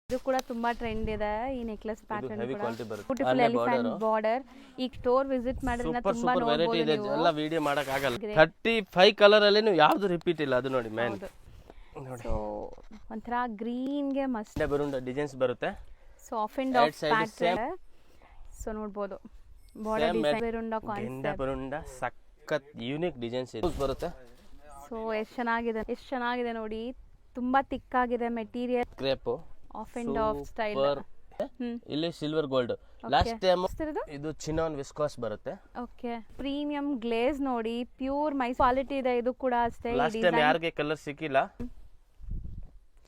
ಇದು ಕೂಡ ತುಂಬಾ ಟ್ರೆಂಡ್ ಇದೆ ಈ ನೆಕ್ಲೆಸ್ ಪ್ಯಾಟರ್ನ್ ಹೆವಿ ಕೂಡ ಕ್ವಾಲಿಟಿ ಬರುತ್ತೆ ಬ್ಯೂಟಿಫುಲ್ ಎಲಿಫೆಂಟ್ ಬಾರ್ಡರ್. ಈಗ ಸ್ಟೋರ್ ವಿಸಿಟ್ ಮಾಡಿದ್ರೆ ತುಂಬಾ ವೆರೈಟಿ ಇದೆ, ನೋಡಬಹುದು ಎಲ್ಲ ವಿಡಿಯೋ ಮಾಡಕ್ ಆಗಲ್ಲ. 35 ಕಲರ್ ಅಲ್ಲಿ ನೀವು ಯಾವ್ದು ರಿಪೀಟ್ ಇಲ್ಲ. ಅದು ನೋಡಿ ಮೇನ್ ಸೊ ಒಂಥರ ಗ್ರೀನ್ ಗೆ ಮಸ್ತ್ ಬರುಂಡ ಡಿಸೈನ್ಸ್ ಬರುತ್ತೆ. So half and of pattern. So ನೋಡಬಹುದು ಬಾರ್ಡರ್ ಡಿಸೈನ್ ಬರುಂಡ ಕಾನ್ಸೆಪ್ಟ್ ಬರುಂಡ ಸಖತ್ ಯೂನಿಕ್ ಡಿಸೈನ್ಸ್ ಇದೆ ಬರುತ್ತೆ. ಸೊ ಎಷ್ಟು ಚೆನ್ನಾಗಿದೆ ನೋಡಿ. ತುಂಬಾ ಥಿಕ್ ಆಗಿದೆ material. Crepe half and half style. ಇಲ್ಲಿ ಸಿಲ್ವರ್ ಗೋಲ್ಡ್. ಲಾಸ್ಟ್ ಟೈಮ್ ಇದು ಚಿನಾನ್ ವಿಸ್ಕಾಸ್ ಬರುತ್ತೆ. ಓಕೆ ಪ್ರೀಮಿಯಂ ಗ್ಲೇಸ್ ನೋಡಿ, ಪ್ಯೂರ್ ಮೈ ಕ್ವಾಲಿಟಿ ಇದೆ. ಇದು ಕೂಡ ಅಷ್ಟೇ. ಲಾಸ್ಟ್ ಟೈಮ್ ಯಾರಿಗೆ ಕಲರ್ ಸಿಕ್ಕಿಲ್ಲ,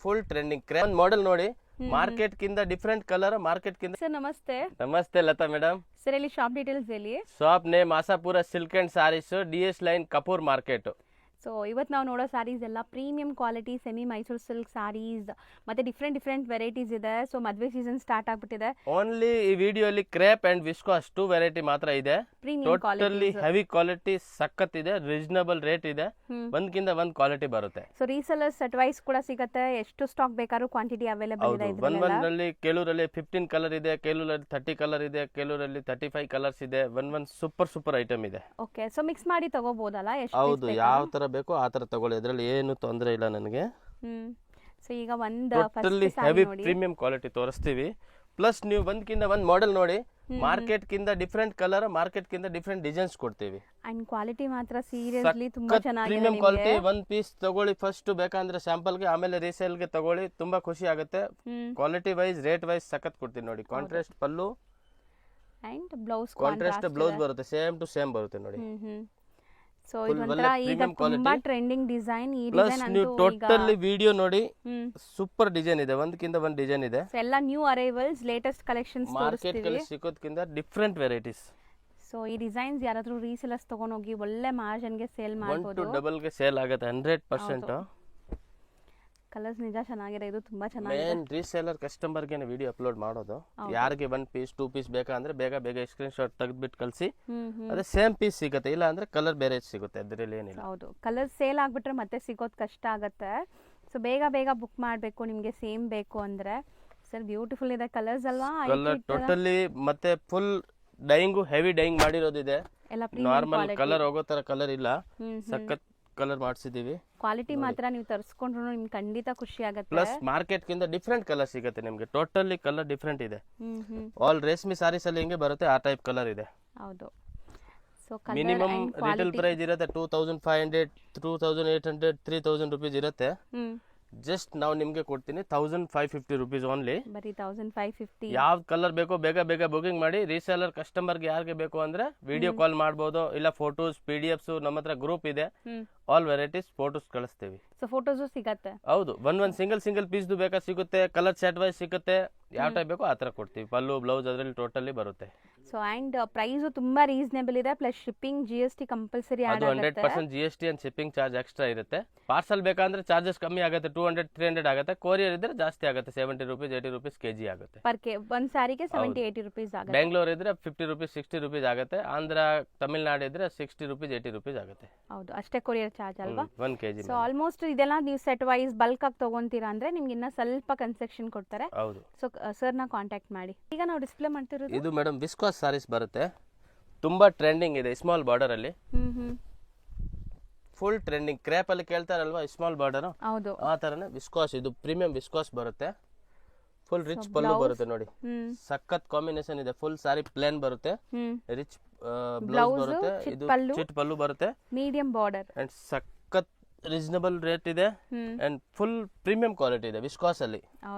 ಫುಲ್ ಟ್ರೆಂಡಿಂಗ್ ಕ್ರೇಪ್ ಮಾಡೆಲ್ ನೋಡಿ. ಮಾರ್ಕೆಟ್ ಕಿಂತ ಡಿಫರೆಂಟ್ ಕಲರ್. ಮಾರ್ಕೆಟ್ ಕಿಂತ. ಸರ್ ನಮಸ್ತೆ. ನಮಸ್ತೆ ಲತಾ ಮೇಡಮ್. ಸರ್ ಇಲ್ಲಿ ಶಾಪ್ ಡೀಟೇಲ್ಸ್ ಹೇಳಿ. Shop name Ashapura silk and saris, DS line Kapoor market. So ಇವತ್ತು ನಾವು ನೋಡೋ ಸ್ಯಾರೀಸ್ ಎಲ್ಲ premium quality semi Mysuru silk sarees, ಮತ್ತೆ ಡಿಫ್ರೆಂಟ್ ವೆರೈಟೀಸ್ ಇದೆ. ಸೊ ಮದುವೆ ಸೀಸನ್ ಸ್ಟಾರ್ಟ್ ಆಗ್ಬಿಟ್ಟಿದೆ. ಓನ್ಲಿ ಈ ವಿಡಿಯೋ ಅಲ್ಲಿ ಕ್ರೇಪ್ ಅಂಡ್ ವಿಸ್ಕಾಸ್ 2 ವೆರೈಟಿ ಮಾತ್ರ ಇದೆ. ಟೋಟಲಿ ಹೆವಿ ಕ್ವಾಲಿಟಿ ಸಖತ್ ಇದೆ. ರೀಸನಬಲ್ ರೇಟ್ ಇದೆ. ಒಂದ್ಕಿಂತ ಒಂದ್ ಕ್ವಾಲಿಟಿ ಬರುತ್ತೆ. ಸೊ ರೀಸೆಲರ್ಸ್ ಅಡ್ವೈಸ್ ಕೂಡ ಸಿಗುತ್ತೆ. ಎಷ್ಟು ಸ್ಟಾಕ್ ಬೇಕಾದ್ರೂ ಕ್ವಾಂಟಿಟಿ ಅವೈಲೇಬಲ್ ಇದೆ. ಒಂದಲ್ಲಿ ಕೆಲೂರಲ್ಲಿ 15 ಕಲರ್ ಇದೆ, ಕೆಲೂರಲ್ಲಿ 30 ಕಲರ್ ಇದೆ, ಕೆಲೂರಲ್ಲಿ 35 ಕಲರ್ಸ್ ಇದೆ. ಒಂದ್ ಸೂಪರ್ ಐಟಮ್ ಇದೆ. ಓಕೆ ಸೊ ಮಿಕ್ಸ್ ಮಾಡಿ ತಗೋಬಹುದಲ್ಲ? ಹೌದು, ಯಾವ ತರ ಬೇಕೋ ಆ ತರ ತಗೊಳ್ಳಿ. ಅದ್ರಲ್ಲಿ ಏನು ತೊಂದರೆ ಇಲ್ಲ ನನಗೆ. ಸೊ ಈಗ ಒಂದು ಟೋಟಲಿ ಹೆವಿ ಪ್ರೀಮಿಯಂ ಕ್ವಾಲಿಟಿ ತೋರಿಸ್ತೀವಿ. ಪ್ಲಸ್ ನೀವು ಒಂದ್ಕಿಂತ ಒಂದ್ ಮಾಡೆಲ್ ನೋಡಿ. ಮಾರ್ಕೆಟ್ ಕಿಂತ ಡಿಫರೆಂಟ್ ಕಲರ್, ಮಾರ್ಕೆಟ್ ಕಿಂತ ಡಿಫರೆಂಟ್ ಡಿಸೈನ್ಸ್ ಕೊಡ್ತೀವಿ. ಅಂಡ್ ಕ್ವಾಲಿಟಿ ಮಾತ್ರ ಸೀರಿಯಸ್ಲಿ ತುಂಬಾ ಚೆನ್ನಾಗಿದೆ. Premium quality. ಒಂದ್ ಪೀಸ್ ತಗೊಳ್ಳಿ ಫಸ್ಟ್, ಬೇಕಂದ್ರೆ ಸ್ಯಾಂಪಲ್ ಗೆ, ಆಮೇಲೆ ರೀಸೇಲ್ ಗೆ ತಗೊಳ್ಳಿ. ತುಂಬಾ ಖುಷಿ ಆಗುತ್ತೆ. ಕ್ವಾಲಿಟಿ ವೈಸ್, ರೇಟ್ ವೈಸ್ ಸಖತ್ ಕೊಡ್ತೀನಿ ನೋಡಿ. Contrast pallu and blouse, contrast blouse ಬರುತ್ತೆ. ಸೇಮ್ ಟು ಸೇಮ್ ಬರುತ್ತೆ ನೋಡಿ. ಸೊ ಇದೊಂತರ ಈಗ ತುಂಬಾ ಟ್ರೆಂಡಿಂಗ್ ಡಿಸೈನ್. ಈ ಡಿಸೈನ್ ನೀವು ಟೋಟಲಿ ವಿಡಿಯೋ ನೋಡಿ. ಸೂಪರ್ ಡಿಸೈನ್ ಇದೆ. ಒಂದಕ್ಕಿಂತ ಒಂದ್ ಡಿಸೈನ್ ಇದೆ. ಎಲ್ಲ new arrivals, latest collections market ಅಲ್ಲಿ ಸಿಗೋದಕ್ಕಿಂತ ಡಿಫರೆಂಟ್ ವೆರೈಟೀಸ್. ಸೊ ಈ ಡಿಸೈನ್ಸ್ ಯಾರಾದ್ರೂ ರೀಸೇಲರ್ಸ್ ತಗೊಂಡ್ ಹೋಗಿ ಒಳ್ಳೆ ಮಾರ್ಜಿನ್ ಗೆ ಸೇಲ್ ಮಾಡಬಹುದು. 1 to double ಗೆ ಸೇಲ್ ಆಗುತ್ತೆ 100%. ಕಲರ್ಸ್ ನಿಜ ಚೆನ್ನಾಗಿದೆ. ಇದು ತುಂಬಾ ಚೆನ್ನಾಗಿದೆ. ಮೇನ್ ರೀಸೇಲರ್ ಕಸ್ಟಮರ್ ಗೆ ವಿಡಿಯೋ ಅಪ್ಲೋಡ್ ಮಾಡೋದು. ಯಾರಿಗೆ 1 ಪೀಸ್ 2 ಪೀಸ್ ಬೇಕಂದ್ರೆ ಬೇಗ ಸ್ಕ್ರೀನ್ ಶಾಟ್ ತೆಗೆದ್ಬಿಟ್ಟು ಕಳಿಸಿ. ಅದೇ ಸೇಮ್ ಪೀಸ್ ಸಿಗುತ್ತೆ. ಇಲ್ಲ ಅಂದ್ರೆ ಕಲರ್ ಬೇರೆ ಸಿಗುತ್ತೆ. ಅದರಲ್ಲಿ ಏನಿಲ್ಲ. ಹೌದು, ಕಲರ್ ಸೇಲ್ ಆಗ್ಬಿಟ್ರೆ ಮತ್ತೆ ಸಿಗೋದು ಕಷ್ಟ ಆಗುತ್ತೆ. ಸೊ ಬೇಗ ಬುಕ್ ಮಾಡಬೇಕು ನಿಮ್ಗೆ ಸೇಮ್ ಬೇಕು ಅಂದ್ರೆ. ಸರ್ ಬ್ಯೂಟಿಫುಲ್ ಇದೆ ಕಲರ್ಸ್ ಅಲ್ವಾ? ಕಲರ್ ಟೋಟಲಿ ಮತ್ತೆ ಫುಲ್ ಡೈಯಿಂಗ್, ಹೆವಿ ಡೈಯಿಂಗ್ ಮಾಡಿರೋದಿದೆ. ನಾರ್ಮಲ್ ಕಲರ್ ಹೋಗೋ ತರ ಕಲರ್ ಇಲ್ಲ. ಸಖತ್ ಕಲರ್ ಮಾಡಿಸಿದೀವಿ. ಕ್ವಾಲಿಟಿ ಮಾತ್ರ ನೀವು ತರಿಸ್ಕೊಂಡ್ರು ನಿಮ್ಗೆ ಖಂಡಿತ ಖುಷಿ ಆಗುತ್ತೆ. ಪ್ಲಸ್ ಮಾರ್ಕೆಟ್ ಕಿಂತ ಡಿಫರೆಂಟ್ ಕಲರ್ ಸಿಗುತ್ತೆ ನಿಮ್ಗೆ. ಟೋಟಲಿ ಕಲರ್ ಡಿಫರೆಂಟ್ ಇದೆ. ಆಲ್ ರೇಷ್ಮೆ ಸಾರೀಸ್ ಅಲ್ಲಿ ಹೆಂಗೆ ಬರುತ್ತೆ ಆ ಟೈಪ್ ಕಲರ್ ಇದೆ. ಹೌದು. ಸೊ ಮಿನಿಮಮ್ ರಿಟೇಲ್ ಪ್ರೈಸ್ ಇರುತ್ತೆ 2500, 2800, 3000 rupees ಇರುತ್ತೆ. ಜಸ್ಟ್ ನಾವು ನಿಮ್ಗೆ ಕೊಡ್ತೀನಿ 1550 rupees ಓನ್ಲಿ. ಬರೀ 1550. ಯಾವ ಕಲರ್ ಬೇಕೋ ಬೇಗ ಬುಕಿಂಗ್ ಮಾಡಿ. ರೀಸೇಲರ್ ಕಸ್ಟಮರ್ಗೆ ಯಾರಿಗೆ ಬೇಕು ಅಂದ್ರೆ ವಿಡಿಯೋ ಕಾಲ್ ಮಾಡಬಹುದು. ಇಲ್ಲ ಫೋಟೋಸ್, PDFs ನಮ್ಮ ಹತ್ರ ಗ್ರೂಪ್ ಇದೆ. ಆಲ್ ವೆರೈಟೀಸ್ ಫೋಟೋಸ್ ಕಳಿಸ್ತೀವಿ. ಸೊ ಫೋಟೋಸ್ ಸಿಗುತ್ತೆ. ಹೌದು, ಒಂದ್ ಸಿಂಗಲ್ ಪೀಸ್ ಬೇಕಾ ಸಿಗುತ್ತೆ. ಕಲರ್ ಸೆಟ್ ವೈಸ್ ಸಿಗುತ್ತೆ. ಯಾವ ಟೈಪ್ ಬೇಕೋ ಆ ತರ ಕೊಡ್ತೀವಿ. ಪಲ್ಲು ಬ್ಲೌಸ್ ಅದರಲ್ಲಿ ಟೋಟಲಿ ಬರುತ್ತೆ. ಸೊ ಅಂಡ್ ಪ್ರೈಸ್ ತುಂಬಾ ರೀಸನೇಬಲ್ ಇದೆ. Plus shipping GST compulsory add ಆಗುತ್ತೆ. 100% GST and shipping charge extra ಇರುತ್ತೆ. ಪಾರ್ಸಲ್ ಬೇಕಂದ್ರೆ ಚಾರ್ಜಸ್ ಕಮ್ಮಿ ಆಗುತ್ತೆ. 200, 300 ಆಗುತ್ತೆ. ಕೊರಿಯರ್ ಇದ್ರೆ ಜಾಸ್ತಿ ಆಗುತ್ತೆ. 70 rupees, 80 rupees kg ಆಗುತ್ತೆ. ಒಂದ್ ಸಾರಿಗೆ 70, 80 rupees ಆಗುತ್ತೆ. ಬೆಂಗಳೂರು ಇದ್ರೆ 50 rupees, 60 rupees ಆಗುತ್ತೆ. ಆಂಧ್ರ, ತಮಿಳ್ನಾಡು ಇದ್ರೆ 60 rupees, 80 rupees ಆಗುತ್ತೆ. ಹೌದು, ಅಷ್ಟೇ ಕೊರಿಯರ್ ಚಾರ್ಜ್ ಅಲ್ವಾ? 1 kg. ಸೊ ಆಲ್ಮೋಸ್ಟ್ ಇದೆಲ್ಲ ನೀವು ಸೆಟ್ ವೈಸ್ ಬಲ್ಕ್ ಆಗಿ ತಗೊಂತೀರಾ ಅಂದ್ರೆ ನಿಮ್ಗೆ ಇನ್ನ ಸ್ವಲ್ಪ ಕನ್ಸೆಕ್ಷನ್ ಕೊಡ್ತಾರೆ. ಹೌದು. ಸೊ ಸರ್ ನ ಕಾಂಟ್ಯಾಕ್ಟ್ ಮಾಡಿ. ಈಗ ನಾವು ಡಿಸ್ಪ್ಲೇ ಮಾಡ್ತಿರೋದು ಇದು ಮೇಡಮ್ ವಿಸ್ಕಾಸ್ ಸಾರೀಸ್ ಬರುತ್ತೆ. ತುಂಬಾ ಟ್ರೆಂಡಿಂಗ್ ಇದೆ. ಸ್ಮಾಲ್ ಬಾರ್ಡರ್ ಅಲ್ಲಿ ಫುಲ್ ಟ್ರೆಂಡಿಂಗ್. ಕ್ರೇಪ್ ಅಲ್ಲಿ ಕೇಳ್ತಾರಲ್ವಾ ಸ್ಮಾಲ್ ಬಾರ್ಡರ್, ಆ ತರನೇ ವಿಸ್ಕಾಸ್. ಇದು ಪ್ರೀಮಿಯಂ ವಿಸ್ಕಾಸ್ ಬರುತ್ತೆ. ಫುಲ್ ರಿಚ್ ಪಲ್ಲು ಬರುತ್ತೆ ನೋಡಿ. ಸಖತ್ ಕಾಂಬಿನೇಷನ್ ಇದೆ. ಫುಲ್ ಸಾರಿ ಪ್ಲೇನ್ ಬರುತ್ತೆ. ರಿಚ್ ಬ್ಲೌಸ್ ಬರುತ್ತೆ. ಇದು ಚಿಟ್ ಪಲ್ಲು ಬರುತ್ತೆ. ಮೀಡಿಯಂ ಬಾರ್ಡರ್ ಅಂಡ್ ಸಖತ್ ರೀಸನಬಲ್ ರೇಟ್ ಇದೆ. ಅಂಡ್ ಫುಲ್ ಪ್ರೀಮಿಯಂ ಕ್ವಾಲಿಟಿ ಇದೆ ವಿಸ್ಕಾಸ್ ಅಲ್ಲಿ.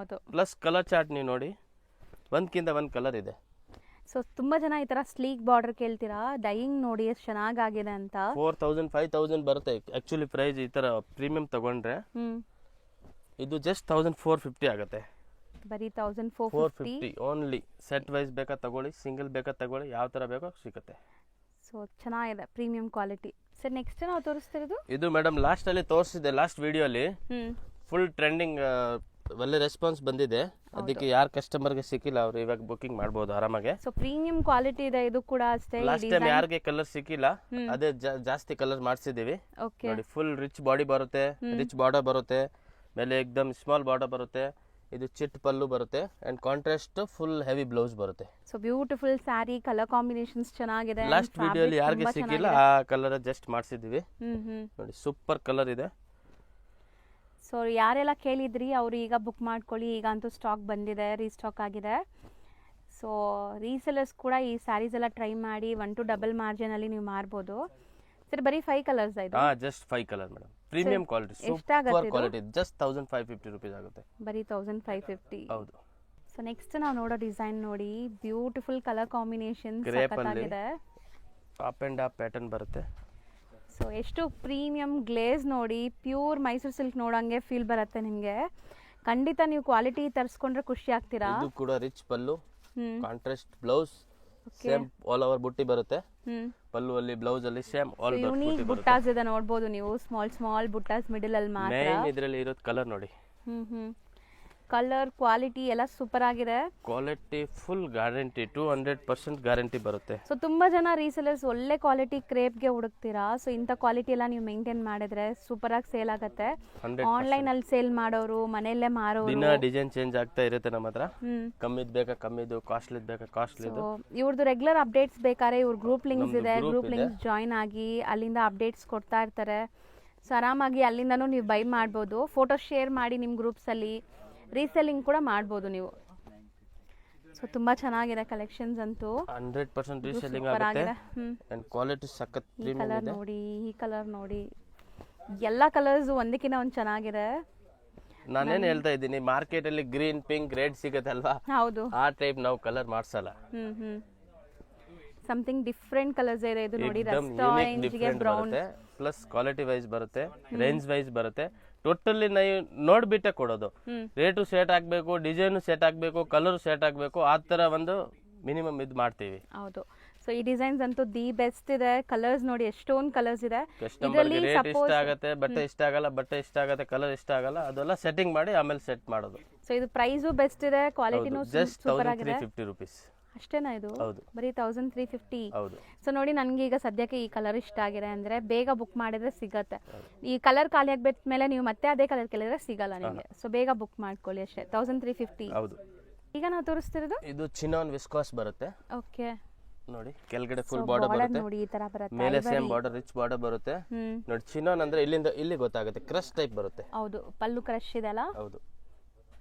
ಪ್ಲಸ್ ಕಲರ್ ಚಾರ್ಟ್ ನೀವು ನೋಡಿ, ಒಂದ್ಕಿಂತ ಒಂದ್ ಕಲರ್ ಇದೆ. ಸೊ ತುಂಬಾ ಜನ ಈ ತರ ಸ್ಲೀಕ್ ಬಾರ್ಡರ್ ಕೇಳ್ತೀರಾ. ಡೈಯಿಂಗ್ ನೋಡಿ ಎಷ್ಟು ಚೆನ್ನಾಗಿದೆ ಅಂತ. 4000, 5000 ಬರುತ್ತೆ ಆಕ್ಚುಲಿ ಪ್ರೈಸ್. ಈ ತರ ಪ್ರೀಮಿಯಂ ತಗೊಂಡ್ರೆ ಇದು ಜಸ್ಟ್ 1450 ಆಗುತ್ತೆ. ಬರೀ 1450 ಓನ್ಲಿ. ಸೆಟ್ ವೈಸ್ ಬೇಕಾ ತಗೊಳ್ಳಿ, ಸಿಂಗಲ್ ಬೇಕಾ ತಗೊಳ್ಳಿ, ಯಾವ ತರ ಬೇಕೋ ಸಿಗುತ್ತೆ. ಸೊ ಚೆನ್ನಾಗಿದೆ ಪ್ರೀಮಿಯಂ ಕ್ವಾಲಿಟಿ. ಸರ್ ನೆಕ್ಸ್ಟ್ ನಾವು ತೋರಿಸ್ತಿರೋದು ಇದು ಮೇಡಮ್ ಲಾಸ್ಟ್ ಅಲ್ಲಿ ತೋರಿಸಿದೆ. ಲಾಸ್ಟ್ ವಿಡಿಯೋ ಅಲ್ಲಿ ಫುಲ್ ಟ್ರೆಂಡಿಂಗ್, ಒಳ್ಳೆ ರೆಸ್ಪಾನ್ಸ್ ಬಂದಿದೆ. ಅದಕ್ಕೆ ಯಾರು ಕಸ್ಟಮರ್ ಗೆ ಸಿಕ್ಕಿಲ್ಲ ಅವರು ಇವಾಗ ಬುಕಿಂಗ್ ಮಾಡಬಹುದು ಆರಾಮಾಗಿ. ಸೊ ಪ್ರೀಮಿಯಂ ಕ್ವಾಲಿಟಿ ಇದೆ. ಇದು ಕೂಡ ಅಷ್ಟೇ. ಲಾಸ್ಟ್ ಟೈಮ್ ಯಾರಿಗೆ ಕಲರ್ ಸಿಕ್ಕಿಲ್ಲ ಅದೇ ಜಾಸ್ತಿ ಕಲರ್ ಮಾಡಿಸಿದೀವಿ ನೋಡಿ. ಫುಲ್ ರಿಚ್ ಬಾಡಿ ಬರುತ್ತೆ, ರಿಚ್ ಬಾರ್ಡರ್ ಬರುತ್ತೆ. ಮೇಲೆ ಎಕ್ದಮ್ ಸ್ಮಾಲ್ ಬಾರ್ಡರ್ ಬರುತ್ತೆ. ಇದು ಚಿಟ್ ಪಲ್ಲು ಬರುತ್ತೆ and contrast full heavy blouse ಬರುತ್ತೆ. So beautiful sari, colour combinations ಚೆನ್ನಾಗಿದೆ. ಲಾಸ್ಟ್ ವಿಡಿಯೋಲಿ ಯಾರಿಗೆ ಸಿಕ್ಕಿಲ್ಲ ಆ ಕಲರ್ ಜಸ್ಟ್ ಮಾಡಿಸಿದ್ವಿ ನೋಡಿ, ಸೂಪರ್ ಕಲರ್ ಇದೆ. ಸೊ ಯಾರೆಲ್ಲ ಕೇಳಿದ್ರಿ ಅವರು ಈಗ ಬುಕ್ ಮಾಡ್ಕೊಳ್ಳಿ, ಈಗ ಅಂತೂ ಸ್ಟಾಕ್ ಬಂದಿದೆ, ರೀಸ್ಟಾಕ್ ಆಗಿದೆ. ಸೊ ರೀಸೆಲರ್ಸ್ ಕೂಡ ಈ ಸ್ಯಾರೀಸ್ ಎಲ್ಲ ಟ್ರೈ ಮಾಡಿ 1 to ಡಬಲ್ ಮಾರ್ಜಿನಲ್ಲಿ ನೀವು ಮಾರ್ಬೋದು. ಸರ್ ಬರೀ 5 ಕಲರ್ಸ್ ಆಯ್ತು? Just 5 colour madam, premium quality, super quality, just 1550 rupees ಆಗುತ್ತೆ. ಬರೀ 1550. ಹೌದು. ಸೊ ನೆಕ್ಸ್ಟ್ ನಾವು ನೋಡೋ ಡಿಸೈನ್ ನೋಡಿ, ಬ್ಯೂಟಿಫುಲ್ ಕಲರ್ ಕಾಂಬಿನೇಷನ್ ಆಗಿದೆ. ಅಪ್ ಅಂಡ್ ಅಪ್ ಪ್ಯಾಟರ್ನ್ ಬರುತ್ತೆ. ಸೊ ಎಷ್ಟು ಪ್ರೀಮಿಯಂ ಗ್ಲೇಸ್ ನೋಡಿ, ಪ್ಯೂರ್ ಮೈಸೂರು ಸಿಲ್ಕ್ ನೋಡಂಗೆ ಫೀಲ್ ಬರುತ್ತೆ ನಿಮಗೆ. ಖಂಡಿತ ನೀವು ಕ್ವಾಲಿಟಿ ತರಿಸ್ಕೊಂಡ್ರೆ ಖುಷಿ ಆಗ್ತೀರಾ. ಇದು ಕೂಡ rich pallu, contrast blouse, same all over ಬುಟ್ಟಿ ಬರುತ್ತೆ. ಪಲ್ಲು ಅಲ್ಲಿ ಬ್ಲೌಸ್ ಅಲ್ಲಿ ಸೇಮ್ ಆಲ್ ಓವರ್ ಬುಟ್ಟಿ ಬರುತ್ತೆ. ಬುಟ್ಟಾಸ್ ಇದೆ ನೋಡಬಹುದು ನೀವು, ಸ್ಮಾಲ್ ಬುಟ್ಟಾಸ್ ಮಿಡಲ್ ಅಲ್ಲಿ ಮಾತ್ರ. ಮೇನ್ ಇದರಲ್ಲಿ ಇರೋದು ಕಲರ್ ನೋಡಿ. ಕಲರ್ ಕ್ವಾಲಿಟಿ ಎಲ್ಲ ಸೂಪರ್ ಆಗಿದೆ. ಕ್ವಾಲಿಟಿ ಫುಲ್ ಗ್ಯಾರಂಟಿ, 200% ಗ್ಯಾರಂಟಿ ಬರುತ್ತೆ. ಸೊ ತುಂಬಾ ಜನ ರೀಸೆಲರ್ಸ್ ಒಳ್ಳೆ ಕ್ವಾಲಿಟಿ ಕ್ರೇಪ್ಗೆ ಹುಡುಕ್ತೀರಾ. ಸೊ ಇಂಥ ಕ್ವಾಲಿಟಿ ಎಲ್ಲ ನೀವು ಮೇಂಟೈನ್ ಮಾಡಿದ್ರೆ ಸೂಪರ್ ಆಗಿ ಸೇಲ್ ಆಗುತ್ತೆ. ಆನ್ಲೈನ್ ಅಲ್ಲಿ ಸೇಲ್ ಮಾಡೋರು, ಮನೆಯಲ್ಲೇ ಮಾರೋರು, ದಿನ ಡಿಸೈನ್ ಚೇಂಜ್ ಆಗ್ತಾ ಇರುತ್ತೆ ನಮ್ಮ ಹತ್ರ. ಕಮ್ಮಿದ್ ಬೇಕಾ ಕಮ್ಮಿದು, ಕಾಸ್ಟ್ಲಿ ಬೇಕಾ ಕಾಸ್ಟ್ಲಿದು. ಇವ್ರದ್ದು ರೆಗ್ಯುಲರ್ ಅಪ್ಡೇಟ್ಸ್ ಬೇಕಾದ್ರೆ ಇವ್ರ ಗ್ರೂಪ್ ಲಿಂಕ್ಸ್ ಇದೆ, ಗ್ರೂಪ್ ಲಿಂಕ್ಸ್ ಜಾಯಿನ್ ಆಗಿ ಅಲ್ಲಿಂದ ಅಪ್ಡೇಟ್ಸ್ ಕೊಡ್ತಾ ಇರ್ತಾರೆ. ಸೊ ಆರಾಮಾಗಿ ಅಲ್ಲಿಂದನೂ ನೀವು ಬೈ ಮಾಡ್ಬೋದು. ಫೋಟೋ ಶೇರ್ ಮಾಡಿ ನಿಮ್ಮ ಗ್ರೂಪ್ಸಲ್ಲಿ ರೀಸೆಲ್ಲಿಂಗ್ ಕೂಡ ಮಾಡ್ಬೋದು ನೀವು. ಸೊ ತುಂಬಾ ಚೆನ್ನಾಗಿದೆ ಕಲೆಕ್ಷನ್ಸ್ ಅಂತೂ, 100% ರೀಸೆಲ್ಲಿಂಗ್ ಆಗುತ್ತೆ. ಅಂಡ್ ಕ್ವಾಲಿಟಿ ಸಖತ್ ಪ್ರೀಮಿಯಂ ಇದೆ. ಕಲರ್ ನೋಡಿ, ಈ ಕಲರ್ ನೋಡಿ, ಎಲ್ಲ ಕಲರ್ಸ್ ಒಂದಕ್ಕಿಂತ ಒಂದು ಚೆನ್ನಾಗಿದೆ. ನಾನೇನು ಹೇಳ್ತಾ ಇದ್ದೀನಿ, ಮಾರ್ಕೆಟ್ ಅಲ್ಲಿ ಗ್ರೀನ್, ಪಿಂಕ್, ರೆಡ್ ಸಿಗುತ್ತಲ್ವಾ, ಹೌದು, ಆ ಟೈಪ್ ನಾವು ಕಲರ್ ಮಾಡ್ಸಲ್ಲ. ಸಮಥಿಂಗ್ ಡಿಫ್ರೆಂಟ್ ಕಲರ್ಸ್ ಇದೆ. ಇದು ನೋಡಿ, ರೆಸ್ಟಾರೆಂಟ್ ಗೆ ಬ್ರೌನ್, ಪ್ಲಸ್ ಕ್ವಾಲಿಟಿ ವೈಸ್ ಬರುತ್ತೆ, ರೇಂಜ್ ವೈಸ್ ಬರುತ್ತೆ. ಟೋಟಲಿ ನಾವು ನೋಡ್ಬಿಟ್ಟೆ ಕೊಡೋದು. ರೇಟು ಸೆಟ್ ಆಗ್ಬೇಕು, ಡಿಸೈನ್ ಸೆಟ್ ಆಗ್ಬೇಕು, ಕಲರ್ ಸೆಟ್ ಆಗ್ಬೇಕು, ಆ ತರ ಒಂದು ಮಿನಿಮಮ್ ಇದು ಮಾಡ್ತೀವಿ. ಹೌದು. ಸೊ ಈ ಡಿಸೈನ್ಸ್ ಅಂತೂ ದಿ ಬೆಸ್ಟ್ ಇದೆ. ಕಲರ್ಸ್ ನೋಡಿ, ಎಷ್ಟೊಂದು ಕಲರ್ಸ್ ಇದೆ. ಕಸ್ಟಮರ್ಗೆ ರೇಟ್ ಇಷ್ಟ ಆಗತ್ತೆ, ಬಟ್ಟೆ ಇಷ್ಟ ಆಗಲ್ಲ, ಬಟ್ಟೆ ಇಷ್ಟ ಆಗತ್ತೆ, ಕಲರ್ ಇಷ್ಟ ಆಗಲ್ಲ, ಅದೆಲ್ಲ ಸೆಟ್ಟಿಂಗ್ ಮಾಡಿ ಆಮೇಲೆ ಸೆಟ್ ಮಾಡೋದು. ಸೊ ಇದು ಪ್ರೈಸು ಬೆಸ್ಟ್ ಇದೆ, ಕ್ವಾಲಿಟಿನೂ ಜಸ್ಟ್ ಸೂಪರ್ ಆಗಿದೆ. 1350 ರೂಪೀಸ್ ಅಷ್ಟೇನಾ ಇದು? ಹೌದು, ಬರೀ 1350. ಹೌದು. ಸೊ ನೋಡಿ, ನನಗೆ ಈಗ ಸದ್ಯಕ್ಕೆ ಈ ಕಲರ್ ಇಷ್ಟ ಆಗಿದೆ ಅಂದ್ರೆ ಬೇಗ ಬುಕ್ ಮಾಡಿದ್ರೆ ಸಿಗತ್ತೆ. ಈ ಕಲರ್ ಖಾಲಿ ಆಗ್ಬಿಟ್ಟ ಮೇಲೆ ನೀವು ಮತ್ತೆ ಅದೇ ಕಲರ್ ಕೇಳಿದ್ರೆ ಸಿಗಲ್ಲ ನಿಮಗೆ. ಸೊ ಬೇಗ ಬುಕ್ ಮಾಡ್ಕೊಳ್ಳಿ ಅಷ್ಟೇ. 1350. ಹೌದು. ಈಗ ನಾವು ತೋರಿಸ್ತಿರೋದು ಇದು ಚಿನಾನ್ ವಿಸ್ಕಾಸ್ ಬರುತ್ತೆ. ಓಕೆ, ನೋಡಿ ಕೆಳಗಡೆ ಫುಲ್ ಬಾರ್ಡರ್ ಬರುತ್ತೆ, ನೋಡಿ ಈ ತರ ಬರುತ್ತೆ, ಮೇಲೆ ಸೇಮ್ ಬಾರ್ಡರ್, ರಿಚ್ ಬಾರ್ಡರ್ ಬರುತ್ತೆ. ನೋಡಿ ಚಿನಾನ್ ಅಂದ್ರೆ ಇಲ್ಲಿಂದ ಇಲ್ಲಿ ಗೊತ್ತಾಗುತ್ತೆ, ಕ್ರಶ್ ಟೈಪ್ ಬರುತ್ತೆ. ಹೌದು, ಪಲ್ಲು ಕ್ರಶ್ ಇದೆಲ್ಲ. ಹೌದು.